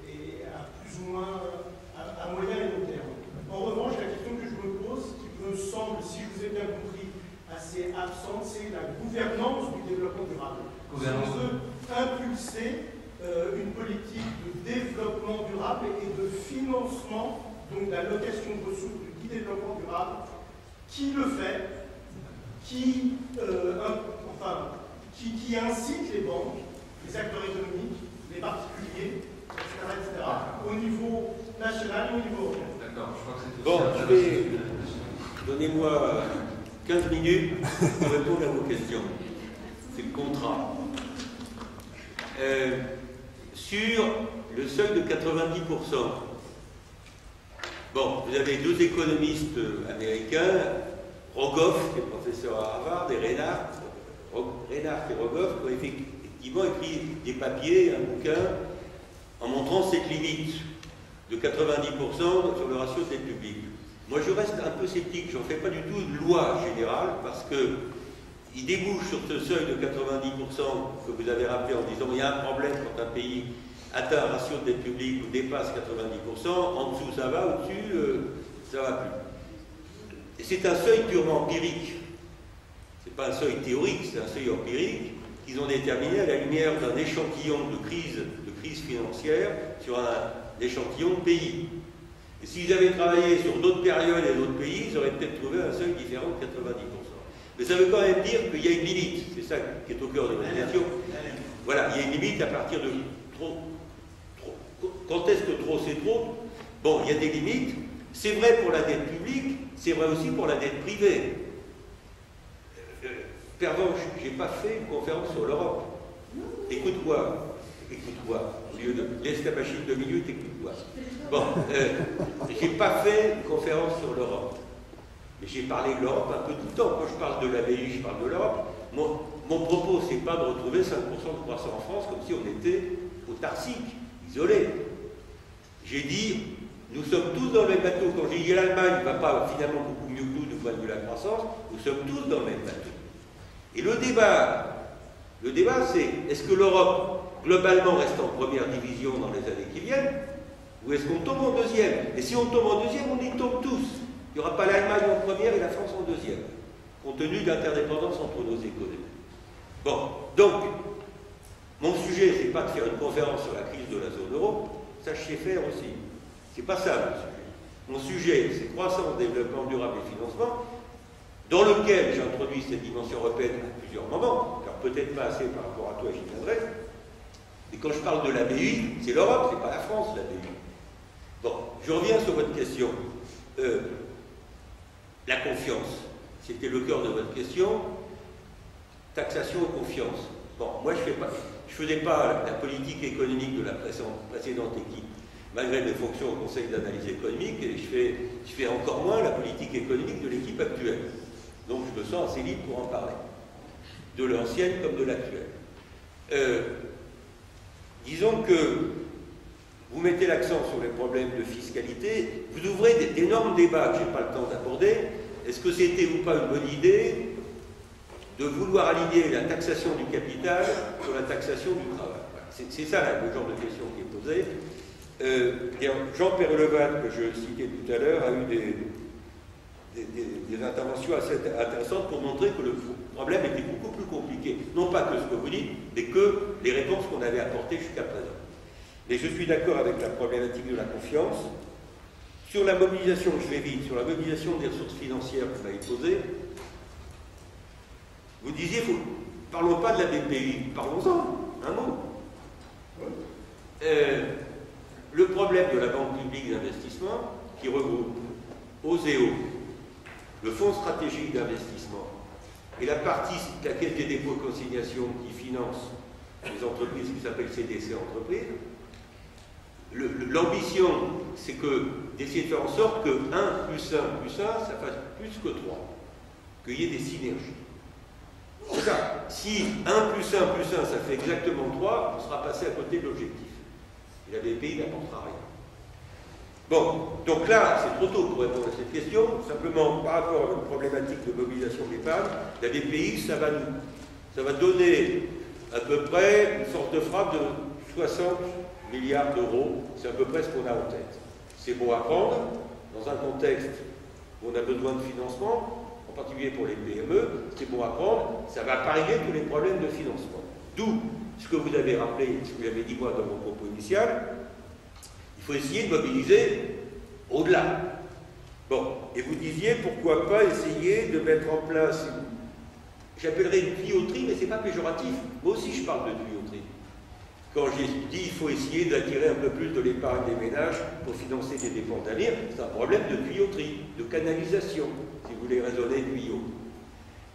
et à plus ou moins à moyen et long terme. En revanche, la question que je me pose, qui me semble, si je vous ai bien compris, assez absente, c'est la gouvernance du développement durable. Si on veut impulser une politique de développement durable et de financement, donc d'allocation de ressources du développement durable, qui le fait, qui incite les banques, les acteurs économiques, les particuliers, etc., au niveau national et au niveau européen. D'accord, je crois que c'est bon, je vais. Donnez-moi 15 minutes pour répondre à vos questions. C'est le contrat. Sur le seuil de 90%, bon, vous avez deux économistes américains, Rogoff, qui est professeur à Harvard, et Reinhardt et Rogoff, qui ont effectivement écrit des papiers, un bouquin, en montrant cette limite de 90% sur le ratio de dette publique. Moi, je reste un peu sceptique, je n'en fais pas du tout une loi générale, parce qu'il débouche sur ce seuil de 90% que vous avez rappelé en disant qu'il y a un problème quand un pays atteint un ratio de dette publique ou dépasse 90%, en dessous ça va, au-dessus ça va plus. Et c'est un seuil purement empirique. Ce n'est pas un seuil théorique, c'est un seuil empirique qu'ils ont déterminé à la lumière d'un échantillon de crise financière sur un échantillon de pays. Et s'ils avaient travaillé sur d'autres périodes et d'autres pays, ils auraient peut-être trouvé un seuil différent de 90%. Mais ça veut quand même dire qu'il y a une limite. C'est ça qui est au cœur de votre question. Voilà, il y a une limite à partir de trop. Quand est-ce que trop c'est trop? Bon, il y a des limites. C'est vrai pour la dette publique, c'est vrai aussi pour la dette privée. Pervenche, je n'ai pas fait une conférence sur l'Europe. Écoute-moi. Au lieu de laisse ta machine 2 minutes, écoute-moi. Bon, j'ai pas fait une conférence sur l'Europe. Mais j'ai parlé de l'Europe un peu tout le temps. Quand je parle de l'ABI, je parle de l'Europe. Mon propos, c'est pas de retrouver 5% de croissance en France comme si on était autarcique, isolé. J'ai dit, nous sommes tous dans le même bateau. Quand j'ai dit l'Allemagne ne va pas finalement beaucoup mieux que nous du point de vue de la croissance, nous sommes tous dans le même bateau. Et le débat c'est, est-ce que l'Europe, globalement, reste en première division dans les années qui viennent, ou est-ce qu'on tombe en deuxième? Et si on tombe en deuxième, on y tombe tous. Il n'y aura pas l'Allemagne en première et la France en deuxième, compte tenu de l'interdépendance entre nos économies. Bon, donc, mon sujet, c'est pas de faire une conférence sur la crise de la zone euro, ça je sais faire aussi. C'est pas ça mon sujet. Mon sujet, c'est croissance, développement durable et financement, dans lequel j'introduis cette dimension européenne à plusieurs moments, car peut-être pas assez par rapport à toi, j'y viendrai. Et quand je parle de l'ABI, c'est l'Europe, c'est pas la France, l'ABI. Bon, je reviens sur votre question. La confiance, c'était le cœur de votre question. Taxation et confiance. Bon, moi je faisais pas la politique économique de la précédente équipe, malgré mes fonctions au Conseil d'analyse économique, et je fais encore moins la politique économique de l'équipe actuelle. Donc je me sens assez libre pour en parler, de l'ancienne comme de l'actuelle. Disons que vous mettez l'accent sur les problèmes de fiscalité, vous ouvrez d'énormes débats que je n'ai pas le temps d'aborder. Est-ce que c'était ou pas une bonne idée de vouloir aligner la taxation du capital sur la taxation du travail? C'est ça le genre de question qui est posée. Jean Peyrelevade, que je citais tout à l'heure, a eu des interventions assez intéressantes pour montrer que le problème était beaucoup plus compliqué. Non pas que ce que vous dites, mais que les réponses qu'on avait apportées jusqu'à présent. Mais je suis d'accord avec la problématique de la confiance. Sur la mobilisation, je vais vite, sur la mobilisation des ressources financières que vous m'avez posée, vous disiez, parlons pas de la BPI, parlons-en, un mot. Le problème de la Banque publique d'investissement, qui regroupe OSEO, le Fonds stratégique d'investissement, et la partie, la Caisse des dépôts et consignations qui finance les entreprises qui s'appellent CDC Entreprises, l'ambition, c'est d'essayer de faire en sorte que 1 plus 1 plus 1, ça fasse plus que 3, qu'il y ait des synergies. C'est ça. Si 1 plus 1 plus 1, ça fait exactement 3, on sera passé à côté de l'objectif. Et la BPI n'apportera rien. Bon, donc là, c'est trop tôt pour répondre à cette question. Simplement, par rapport à une problématique de mobilisation d'épargne, la BPI, ça va donner à peu près une force de frappe de 60 milliards d'euros. C'est à peu près ce qu'on a en tête. C'est bon à prendre, dans un contexte où on a besoin de financement, en particulier pour les PME, c'est bon à prendre, ça va pas régler tous les problèmes de financement. D'où ce que vous avez rappelé, ce que j'avais dit moi dans mon propos initial, il faut essayer de mobiliser au-delà. Bon, et vous disiez, pourquoi pas essayer de mettre en place, j'appellerais une tuyauterie, mais c'est pas péjoratif, moi aussi je parle de tuyauterie. Quand j'ai dit il faut essayer d'attirer un peu plus de l'épargne des ménages pour financer des dépenses d'avenir, c'est un problème de tuyauterie, de canalisation, si vous voulez raisonner tuyau.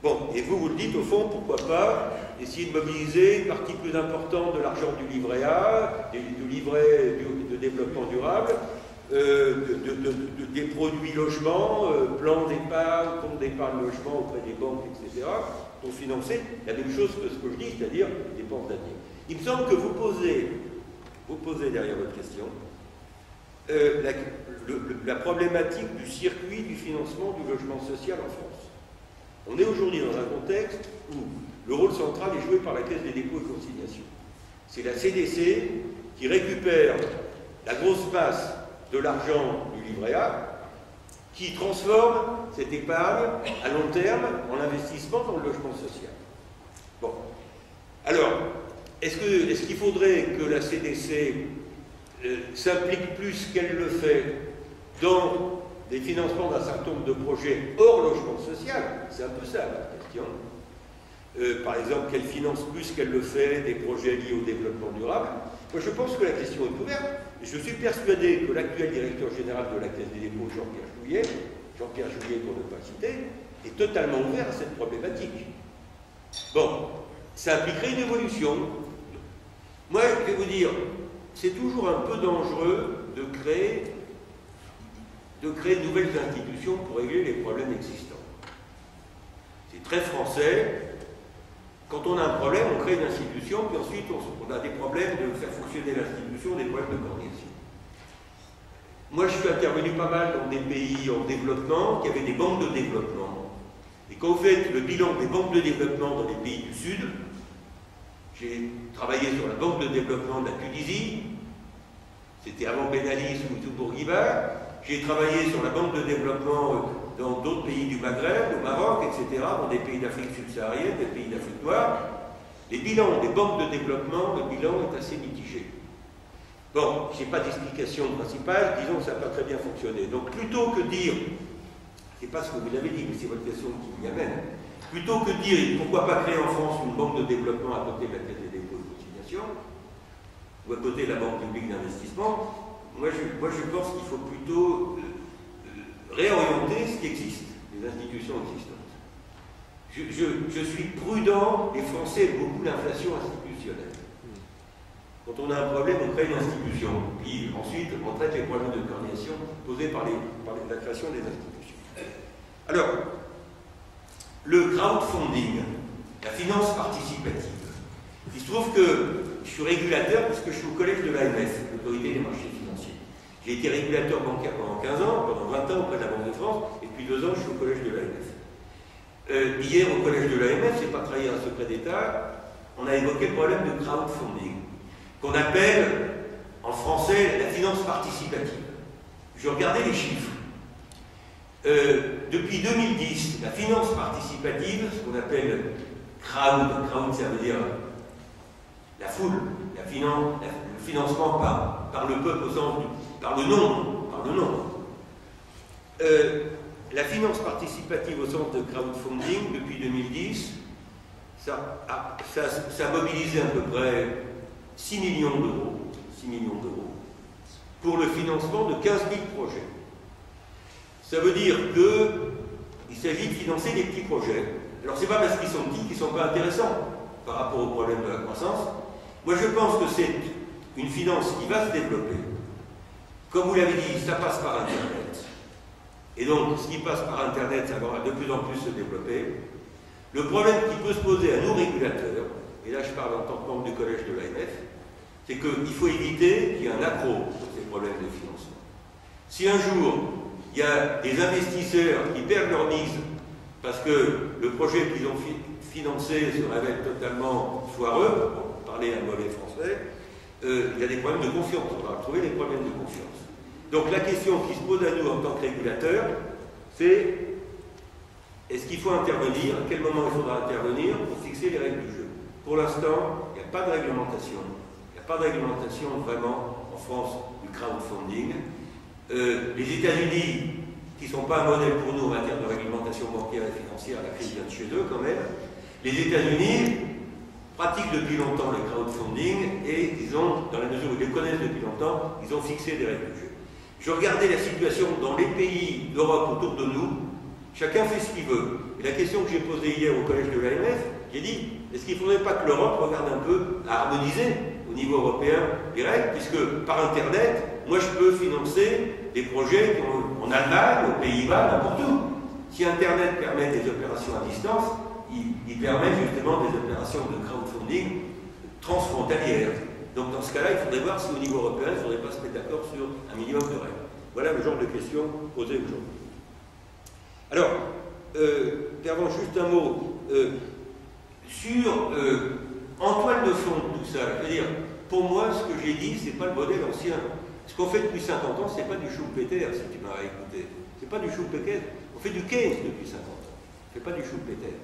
Bon, et vous le dites au fond, pourquoi pas essayer de mobiliser une partie plus importante de l'argent du livret A, du livret de développement durable, des produits logements, plans d'épargne, compte d'épargne logement auprès des banques, etc., pour financer la même chose que ce que je dis, c'est-à-dire les dépenses d'avenir. Il me semble que vous posez derrière votre question la problématique du circuit du financement du logement social en France. On est aujourd'hui dans un contexte où le rôle central est joué par la Caisse des dépôts et consignations. C'est la CDC qui récupère la grosse masse de l'argent du livret A, qui transforme cette épargne à long terme en investissement dans le logement social. Bon. Alors, est-ce qu'il faudrait que la CDC s'implique plus qu'elle le fait dans des financements d'un certain nombre de projets hors logement social, c'est un peu ça la question. Par exemple, qu'elle finance plus qu'elle le fait des projets liés au développement durable. Moi, je pense que la question est ouverte. Je suis persuadé que l'actuel directeur général de la Caisse des dépôts, Jean-Pierre Jouyet, pour ne pas citer, est totalement ouvert à cette problématique. Bon, ça impliquerait une évolution. Moi, je vais vous dire, c'est toujours un peu dangereux de créer de nouvelles institutions pour régler les problèmes existants. C'est très français. Quand on a un problème, on crée une institution, puis ensuite on a des problèmes de faire fonctionner l'institution, des problèmes de coordination. Moi, je suis intervenu pas mal dans des pays en développement qui avaient des banques de développement. Et quand vous faites le bilan des banques de développement dans les pays du Sud, j'ai travaillé sur la banque de développement de la Tunisie, c'était avant Ben Ali ou Bourguiba. J'ai travaillé sur la banque de développement dans d'autres pays du Maghreb, au Maroc, etc., dans des pays d'Afrique subsaharienne, des pays d'Afrique noire. Les bilans des banques de développement, le bilan est assez mitigé. Bon, je n'ai pas d'explication principale, disons que ça n'a pas très bien fonctionné. Donc plutôt que dire, c'est pas ce que vous avez dit, mais c'est votre question qui m'y amène, plutôt que dire pourquoi pas créer en France une banque de développement à côté de la Caisse des dépôts et de conciliation, ou à côté de la Banque publique d'investissement, moi je pense qu'il faut plutôt réorienter ce qui existe, les institutions existantes. Je suis prudent, les Français aiment beaucoup l'inflation institutionnelle. Quand on a un problème, on crée une institution, puis ensuite on traite les problèmes de coordination posés par la création des institutions. Alors, le crowdfunding, la finance participative. Il se trouve que je suis régulateur parce que je suis au collège de l'AMF, l'autorité des marchés financiers. J'ai été régulateur bancaire pendant 15 ans, pendant 20 ans auprès de la Banque de France, et depuis 2 ans, je suis au collège de l'AMF. Hier, au collège de l'AMF, c'est pas trahir un secret d'État, on a évoqué le problème de crowdfunding, qu'on appelle en français la finance participative. Je regardais les chiffres. Depuis 2010, la finance participative, ce qu'on appelle crowd ça veut dire la foule, le financement par le peuple au sens par le nombre. La finance participative au sens de crowdfunding, depuis 2010, ça a mobilisé à peu près 6 millions d'euros pour le financement de 15 000 projets. Ça veut dire qu'il s'agit de financer des petits projets. Alors c'est pas parce qu'ils sont petits qu'ils ne sont pas intéressants par rapport au problème de la croissance. Moi je pense que c'est une finance qui va se développer. Comme vous l'avez dit, ça passe par Internet. Et donc ce qui passe par Internet, ça va de plus en plus se développer. Le problème qui peut se poser à nos régulateurs, et là je parle en tant que membre du collège de l'AMF, c'est qu'il faut éviter qu'il y ait un accro sur ces problèmes de financement. Si un jour, il y a des investisseurs qui perdent leur mise parce que le projet qu'ils ont financé se révèle totalement foireux, pour parler un mauvais français, il y a des problèmes de confiance. On va retrouver des problèmes de confiance. Donc la question qui se pose à nous en tant que régulateurs, c'est est-ce qu'il faut intervenir, à quel moment il faudra intervenir pour fixer les règles du jeu. Pour l'instant, il n'y a pas de réglementation. Il n'y a pas de réglementation vraiment en France du crowdfunding. Les États-Unis, qui ne sont pas un modèle pour nous en matière de réglementation bancaire et financière, la crise vient de chez eux quand même, les États-Unis pratiquent depuis longtemps le crowdfunding et ils ont, dans la mesure où ils le connaissent depuis longtemps, ils ont fixé des règles du jeu. Je regardais la situation dans les pays d'Europe autour de nous, chacun fait ce qu'il veut. Et la question que j'ai posée hier au collège de l'AMF, j'ai dit, est-ce qu'il ne faudrait pas que l'Europe regarde un peu à harmoniser au niveau européen les règles, puisque par Internet, moi je peux financer des projets en Allemagne, aux Pays-Bas, n'importe où. Si Internet permet des opérations à distance, il permet justement des opérations de crowdfunding transfrontalières. Donc dans ce cas-là, il faudrait voir si au niveau européen, il ne faudrait pas se mettre d'accord sur un minimum de règles. Voilà le genre de questions posées aujourd'hui. Alors, Pervenche, juste un mot sur en toile de fond de tout ça. Je veux dire, pour moi, ce que j'ai dit, c'est pas le modèle ancien. Ce qu'on fait depuis 50 ans, c'est pas du Schumpeter, si tu m'as écouté. C'est pas du Schumpeter. On fait du Keynes depuis 50 ans. On fait pas du Schumpeter.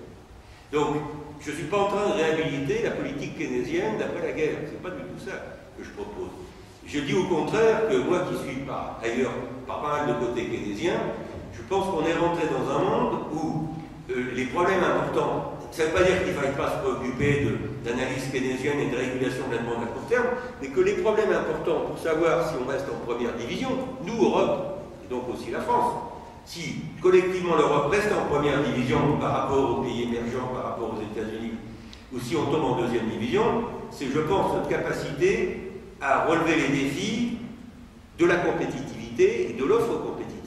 Donc, je ne suis pas en train de réhabiliter la politique keynésienne d'après la guerre. C'est pas du tout ça que je propose. Je dis au contraire que moi qui suis ailleurs par pas mal de côté keynésien, je pense qu'on est rentré dans un monde où les problèmes importants, ça ne veut pas dire qu'il ne faille pas se préoccuper d'analyse keynésienne et de régulation de la demande à court terme, mais que les problèmes importants pour savoir si on reste en première division, nous, Europe, et donc aussi la France, si collectivement l'Europe reste en première division par rapport aux pays émergents, par rapport aux États-Unis, ou si on tombe en deuxième division, c'est, je pense, notre capacité à relever les défis de la compétitivité et de l'offre compétitive.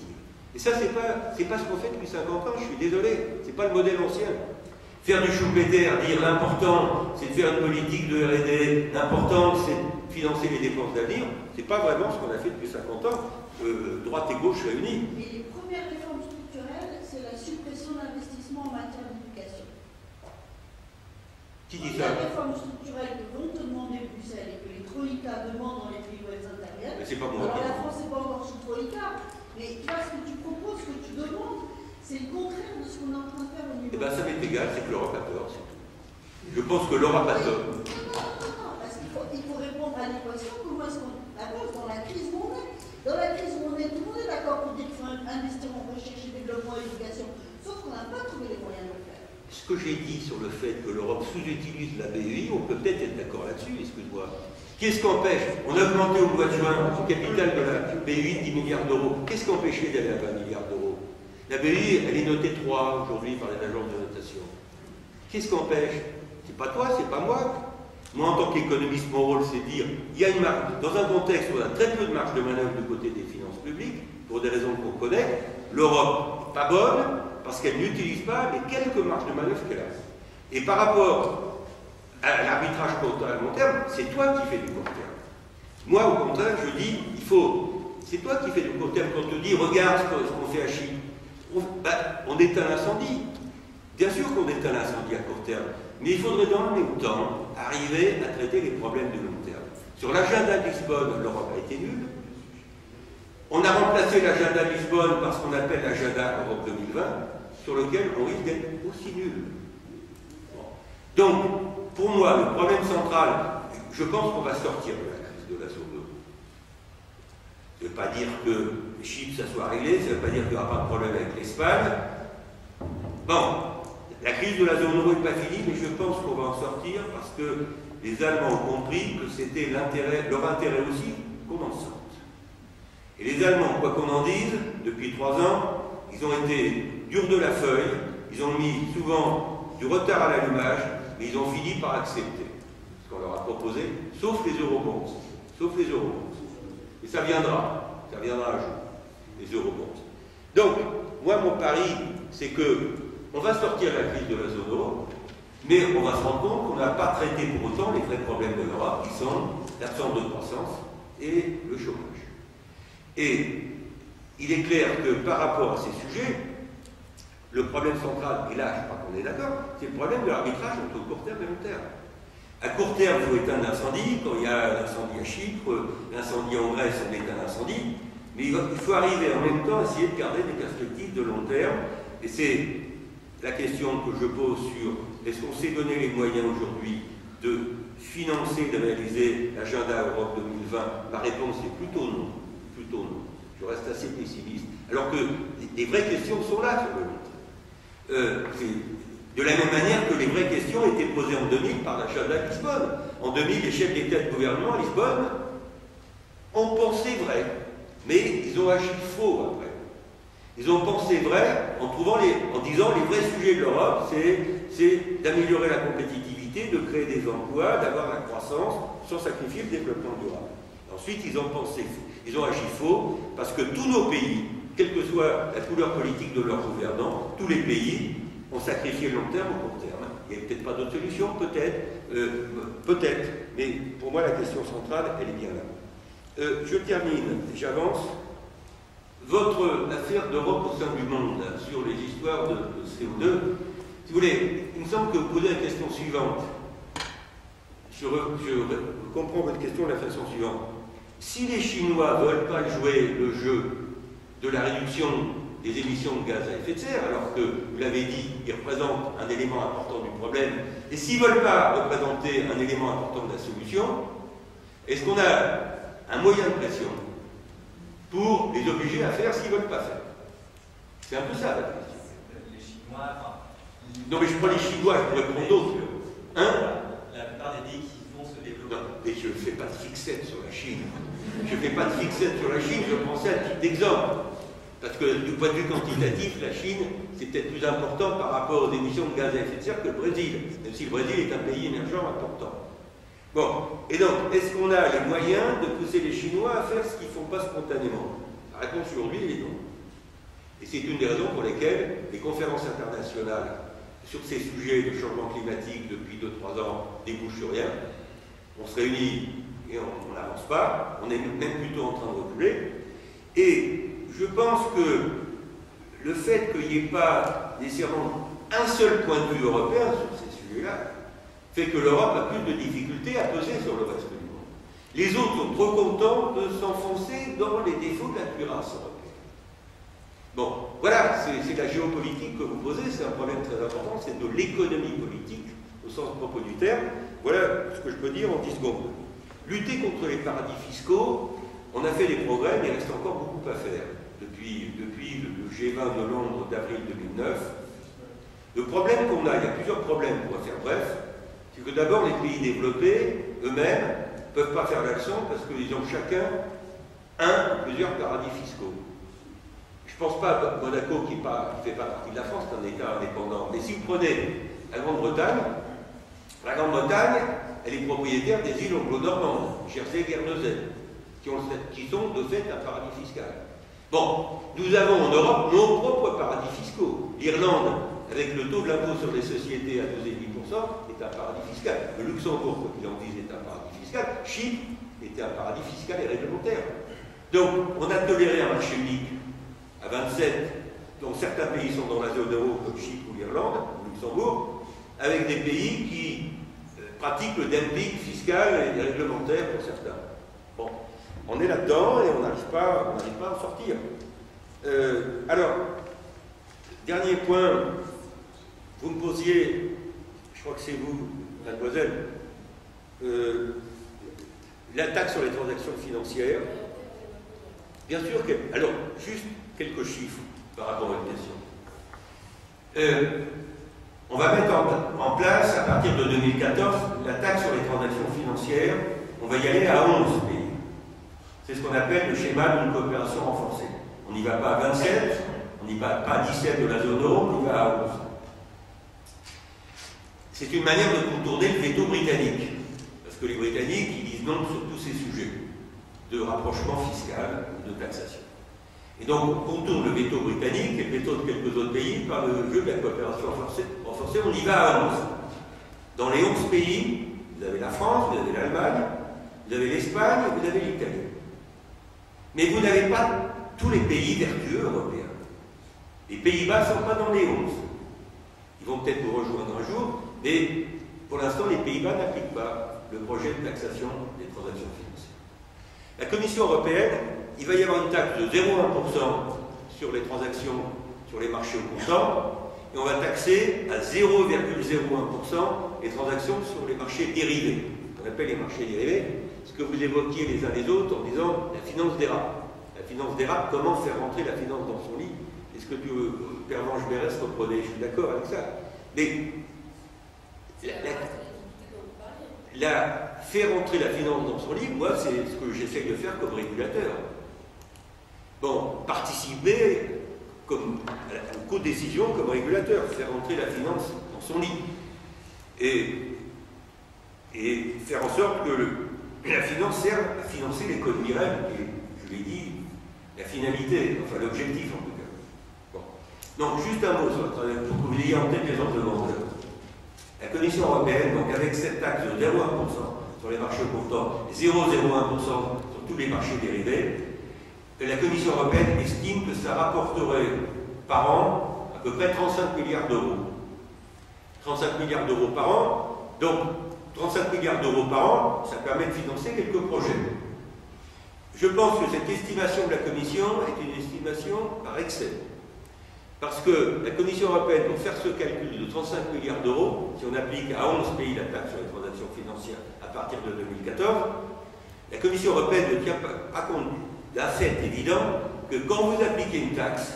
Et ça, c'est pas ce qu'on fait depuis 50 ans, je suis désolé, c'est pas le modèle ancien. Faire du Schumpeter, dire l'important c'est de faire une politique de R&D, l'important c'est de financer les dépenses d'avenir, c'est pas vraiment ce qu'on a fait depuis 50 ans, droite et gauche réunies. Et les premières réformes structurelles, c'est la suppression d'investissements en matière d'éducation. Qui dit ça? Les réformes structurelles que vont te demander Bruxelles et que les Troïkas demandent dans les pays où elles interviennent. Mais c'est pas moi. Alors la France n'est pas encore sous Troïka, mais tu vois ce que tu proposes, ce que tu demandes, c'est le contraire de ce qu'on est en train de faire au niveau. Eh bien, ça m'est égal, c'est que l'Europe a tort, c'est tout. Je pense que l'Europe a tort. Non, parce qu'il faut répondre à l'équation. Comment est-ce qu'on avance dans la crise où on est? Dans la crise où on est, tout le monde est d'accord pour dire qu'il faut investir en recherche et développement et éducation. Sauf qu'on n'a pas trouvé les moyens de le faire. Ce que j'ai dit sur le fait que l'Europe sous-utilise la BEI, on peut peut-être être d'accord là-dessus, excuse-moi. Qu'est-ce qu'empêche? On a augmenté au mois de juin le capital de la BEI de 10 milliards d'euros. Qu'est-ce qui empêchait d'aller à 20 milliards d'euros? La BEI, elle est notée 3 aujourd'hui par les agences de notation. Qu'est-ce qui empêche? C'est pas toi, c'est pas moi. Moi, en tant qu'économiste, mon rôle, c'est de dire il y a une marge. Dans un contexte où on a très peu de marge de manœuvre du côté des finances publiques, pour des raisons qu'on connaît, l'Europe n'est pas bonne parce qu'elle n'utilise pas les quelques marges de manœuvre qu'elle a. Et par rapport à l'arbitrage court à long terme, c'est toi qui fais du court terme. Moi, au contraire, je dis c'est toi qui fais du court terme quand on te dit regarde ce qu'on fait à Chypre. On éteint l'incendie. Bien sûr qu'on éteint l'incendie à court terme, mais il faudrait dans le même temps arriver à traiter les problèmes de long terme. Sur l'agenda de Lisbonne, l'Europe a été nulle. On a remplacé l'agenda de Lisbonne par ce qu'on appelle l'agenda Europe 2020, sur lequel on risque d'être aussi nul. Donc, pour moi, le problème central, je pense qu'on va sortir de la crise de la zone euro. Ça ne veut pas dire que Chypre, ça soit réglé, ça ne veut pas dire qu'il n'y aura pas de problème avec l'Espagne. Bon, la crise de la zone euro n'est pas finie, mais je pense qu'on va en sortir parce que les Allemands ont compris que c'était leur intérêt aussi qu'on en sorte. Et les Allemands, quoi qu'on en dise, depuis 3 ans, ils ont été durs de la feuille, ils ont mis souvent du retard à l'allumage, mais ils ont fini par accepter ce qu'on leur a proposé, sauf les eurobonds. Sauf les eurobonds. Et ça viendra un jour, les eurobonds. Donc, moi, mon pari, c'est que on va sortir de la crise de la zone euro, mais on va se rendre compte qu'on n'a pas traité pour autant les vrais problèmes de l'Europe, qui sont l'absence de croissance et le chômage. Et il est clair que par rapport à ces sujets, le problème central, et là je crois qu'on est d'accord, c'est le problème de l'arbitrage entre court terme et long terme. À court terme, il faut éteindre l'incendie. Quand il y a l'incendie à Chypre, l'incendie en Grèce, on éteint l'incendie. Mais il faut arriver en même temps à essayer de garder des perspectives de long terme. Et c'est la question que je pose sur est-ce qu'on s'est donné les moyens aujourd'hui de financer, de réaliser l'agenda Europe 2020? La réponse est plutôt non. Plutôt non. Je reste assez pessimiste. Alors que les vraies questions sont là sur le long terme. De la même manière que les vraies questions étaient posées en 2000 par l'agenda de Lisbonne. En 2000, les chefs d'État et de gouvernement à Lisbonne ont pensé vrai, mais ils ont agi faux après. Ils ont pensé vrai en disant les vrais sujets de l'Europe, c'est d'améliorer la compétitivité, de créer des emplois, d'avoir la croissance, sans sacrifier le développement durable. Ensuite, ils ont agi faux, parce que tous nos pays, quelle que soit la couleur politique de leurs gouvernants, tous les pays ont sacrifié le long terme au court terme. Il n'y a peut-être pas d'autre solution, peut-être, mais pour moi la question centrale, elle est bien là. Je termine, j'avance. Votre affaire d'Europe au sein du monde, sur les histoires de CO2, si vous voulez, il me semble que vous posez la question suivante. Je comprends votre question de la façon suivante. Si les Chinois ne veulent pas jouer le jeu de la réduction des émissions de gaz à effet de serre, alors que, vous l'avez dit, ils représentent un élément important du problème, et s'ils ne veulent pas représenter un élément important de la solution, est-ce qu'on a un moyen de pression pour les obliger à faire ce qu'ils ne veulent pas faire. C'est un peu ça la question. Les Chinois, enfin, non mais je prends les Chinois, je pourrais prendre d'autres. Hein? La plupart des pays qui vont se développer. Non, mais je ne fais pas de fixette sur la Chine. Je ne fais pas de fixette sur la Chine, je prends ça à titre d'exemple. Parce que du point de vue quantitatif, la Chine, c'est peut-être plus important par rapport aux émissions de gaz à effet de serre que le Brésil, même si le Brésil est un pays émergent important. Bon, et donc, est-ce qu'on a les moyens de pousser les Chinois à faire ce qu'ils ne font pas spontanément? La réponse aujourd'hui est non. Et c'est une des raisons pour lesquelles les conférences internationales sur ces sujets de changement climatique depuis 2-3 ans débouchent sur rien. On se réunit et on n'avance pas, on est même plutôt en train de reculer. Et je pense que le fait qu'il n'y ait pas nécessairement un seul point de vue européen sur ces sujets-là fait que l'Europe a plus de difficultés à peser sur le reste du monde. Les autres sont trop contents de s'enfoncer dans les défauts de la cuirasse européenne. Bon, voilà, c'est la géopolitique que vous posez, c'est un problème très important, c'est de l'économie politique, au sens propre du terme. Voilà ce que je peux dire en 10 secondes. Lutter contre les paradis fiscaux, on a fait des progrès, mais il reste encore beaucoup à faire. Depuis le G20 de Londres d'avril 2009, le problème qu'on a, il y a plusieurs problèmes, pour faire bref, c'est que d'abord les pays développés, eux-mêmes, ne peuvent pas faire l'action parce qu'ils ont chacun un ou plusieurs paradis fiscaux. Je ne pense pas à Monaco qui ne fait pas partie de la France, c'est un État indépendant. Mais si vous prenez la Grande-Bretagne, elle est propriétaire des îles anglo-normandes, Jersey et Guernesey, qui sont de fait un paradis fiscal. Bon, nous avons en Europe nos propres paradis fiscaux. L'Irlande, avec le taux de l'impôt sur les sociétés à 2,5%, est un paradis fiscal. Le Luxembourg, quoi qu'il en dise, est un paradis fiscal. Chypre était un paradis fiscal et réglementaire. Donc, on a toléré un marché unique à 27, dont certains pays sont dans la zone euro, comme Chypre ou l'Irlande, ou Luxembourg, avec des pays qui pratiquent le dumping fiscal et réglementaire pour certains. Bon, on est là-dedans et on n'arrive pas à en sortir. Alors, dernier point, vous me posiez, je crois que c'est vous, mademoiselle, la taxe sur les transactions financières. Bien sûr que... Alors, juste quelques chiffres par rapport à votre question. On va mettre en place, à partir de 2014, la taxe sur les transactions financières. On va y aller à 11 pays. C'est ce qu'on appelle le schéma d'une coopération renforcée. On n'y va pas à 27, on n'y va pas à 17 de la zone euro, on y va à 11. C'est une manière de contourner le veto britannique. Parce que les Britanniques, ils disent non sur tous ces sujets de rapprochement fiscal ou de taxation. Et donc, on contourne le veto britannique et le veto de quelques autres pays par le jeu de la coopération renforcée. On y va à 11. Dans les 11 pays, vous avez la France, vous avez l'Allemagne, vous avez l'Espagne et vous avez l'Italie. Mais vous n'avez pas tous les pays vertueux européens. Les Pays-Bas ne sont pas dans les 11. Ils vont peut-être nous rejoindre un jour, mais pour l'instant, les Pays-Bas n'appliquent pas le projet de taxation des transactions financières. La Commission européenne, il va y avoir une taxe de 0,1% sur les transactions sur les marchés au comptant, et on va taxer à 0,01% les transactions sur les marchés dérivés. On appelle les marchés dérivés ce que vous évoquiez les uns les autres en disant la finance dérape. La finance dérape, comment faire rentrer la finance dans son lit? Est-ce que Pervenche Berès reprenait? Je suis d'accord avec ça. Mais faire rentrer la finance dans son lit, moi, c'est ce que j'essaie de faire comme régulateur. Bon, participer comme à la co-décision comme régulateur, faire rentrer la finance dans son lit. Et faire en sorte que la finance serve à financer l'économie réelle, et je l'ai dit, la finalité, enfin l'objectif en tout cas. Bon. Donc, juste un mot sur la transaction, pour que vous ayez en tête les ordonnances. La Commission européenne, donc avec cette taxe de 0,1% sur les marchés comptants, 0,01% sur tous les marchés dérivés, la Commission européenne estime que ça rapporterait par an à peu près 35 milliards d'euros. 35 milliards d'euros par an, donc 35 milliards d'euros par an, ça permet de financer quelques projets. Je pense que cette estimation de la Commission est une estimation par excès. Parce que la Commission européenne, pour faire ce calcul de 35 milliards d'euros, si on applique à 11 pays la taxe sur les transactions financières à partir de 2014, La Commission européenne ne tient pas compte d'un fait évident que quand vous appliquez une taxe,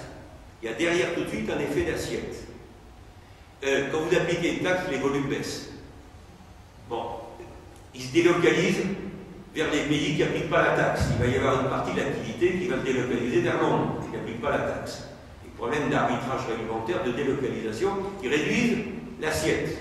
il y a derrière tout de suite un effet d'assiette. Quand vous appliquez une taxe, les volumes baissent. Bon, ils se délocalisent vers les pays qui n'appliquent pas la taxe. Il va y avoir une partie de l'activité qui va se délocaliser vers Londres, qui n'applique pas la taxe. Les problèmes d'arbitrage réglementaire, de délocalisation, qui réduisent l'assiette.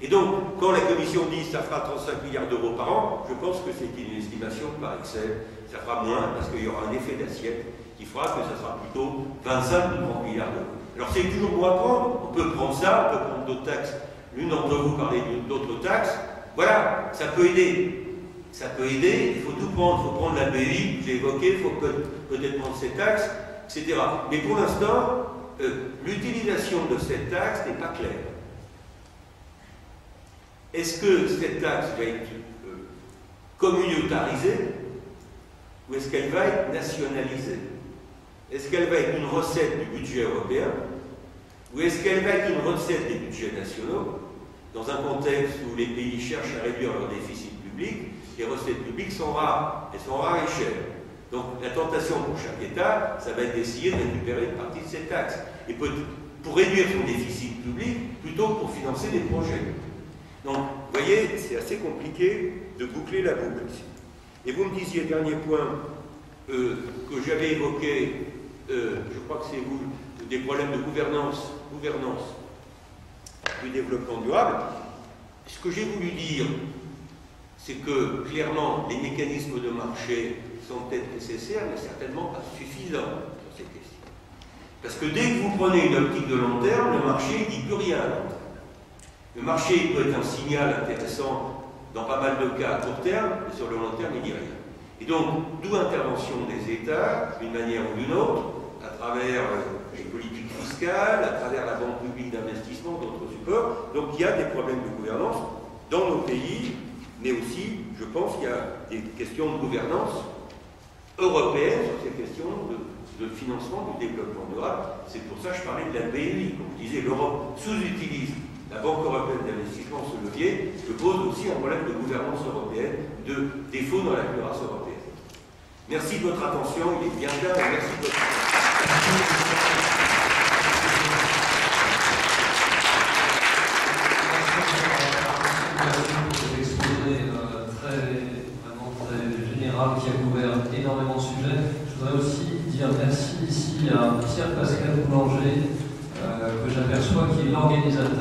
Et donc, quand la Commission dit que ça fera 35 milliards d'euros par an, je pense que c'est une estimation par Excel. Ça fera moins parce qu'il y aura un effet d'assiette qui fera que ça sera plutôt 25 ou 30 milliards d'euros. Alors c'est toujours bon à prendre. On peut prendre ça, on peut prendre d'autres taxes. L'une d'entre vous parlait d'autres taxes. Voilà, ça peut aider. Ça peut aider, il faut tout prendre. Il faut prendre la BI, j'ai évoqué, il faut peut-être prendre ces taxes, etc. Mais pour l'instant, l'utilisation de cette taxe n'est pas claire. Est-ce que cette taxe va être communautarisée ou est-ce qu'elle va être nationalisée? Est-ce qu'elle va être une recette du budget européen ou est-ce qu'elle va être une recette des budgets nationaux dans un contexte où les pays cherchent à réduire leur déficit public? Les recettes publiques sont rares, elles sont rares et chères. Donc la tentation pour chaque État, ça va être d'essayer de récupérer une partie de ces taxes. Et pour réduire son déficit public, plutôt que pour financer des projets. Donc, vous voyez, c'est assez compliqué de boucler la boucle ici. Et vous me disiez, dernier point que j'avais évoqué, je crois que c'est vous, des problèmes de gouvernance du développement durable. Ce que j'ai voulu dire, c'est que, clairement, les mécanismes de marché sont peut-être nécessaires, mais certainement pas suffisants sur ces questions. Parce que dès que vous prenez une optique de long terme, le marché ne dit plus rien à long terme. Le marché peut être un signal intéressant dans pas mal de cas à court terme, mais sur le long terme, il ne dit rien. Et donc, d'où intervention des États, d'une manière ou d'une autre, à travers les politiques fiscales, à travers la banque publique d'investissement, d'autres supports. Donc, il y a des problèmes de gouvernance dans nos pays, mais aussi, je pense qu'il y a des questions de gouvernance européenne sur ces questions de financement du développement durable. C'est pour ça que je parlais de la BEI. Comme je disais, l'Europe sous-utilise la Banque européenne d'investissement, ce levier, se pose aussi un problème de gouvernance européenne, de défaut dans la gouvernance européenne. Merci de votre attention, il est bien tard, merci de votre attention. Qui a couvert énormément de sujets. Je voudrais aussi dire merci ici à Pierre-Pascal Boulanger, que j'aperçois, qui est l'organisateur de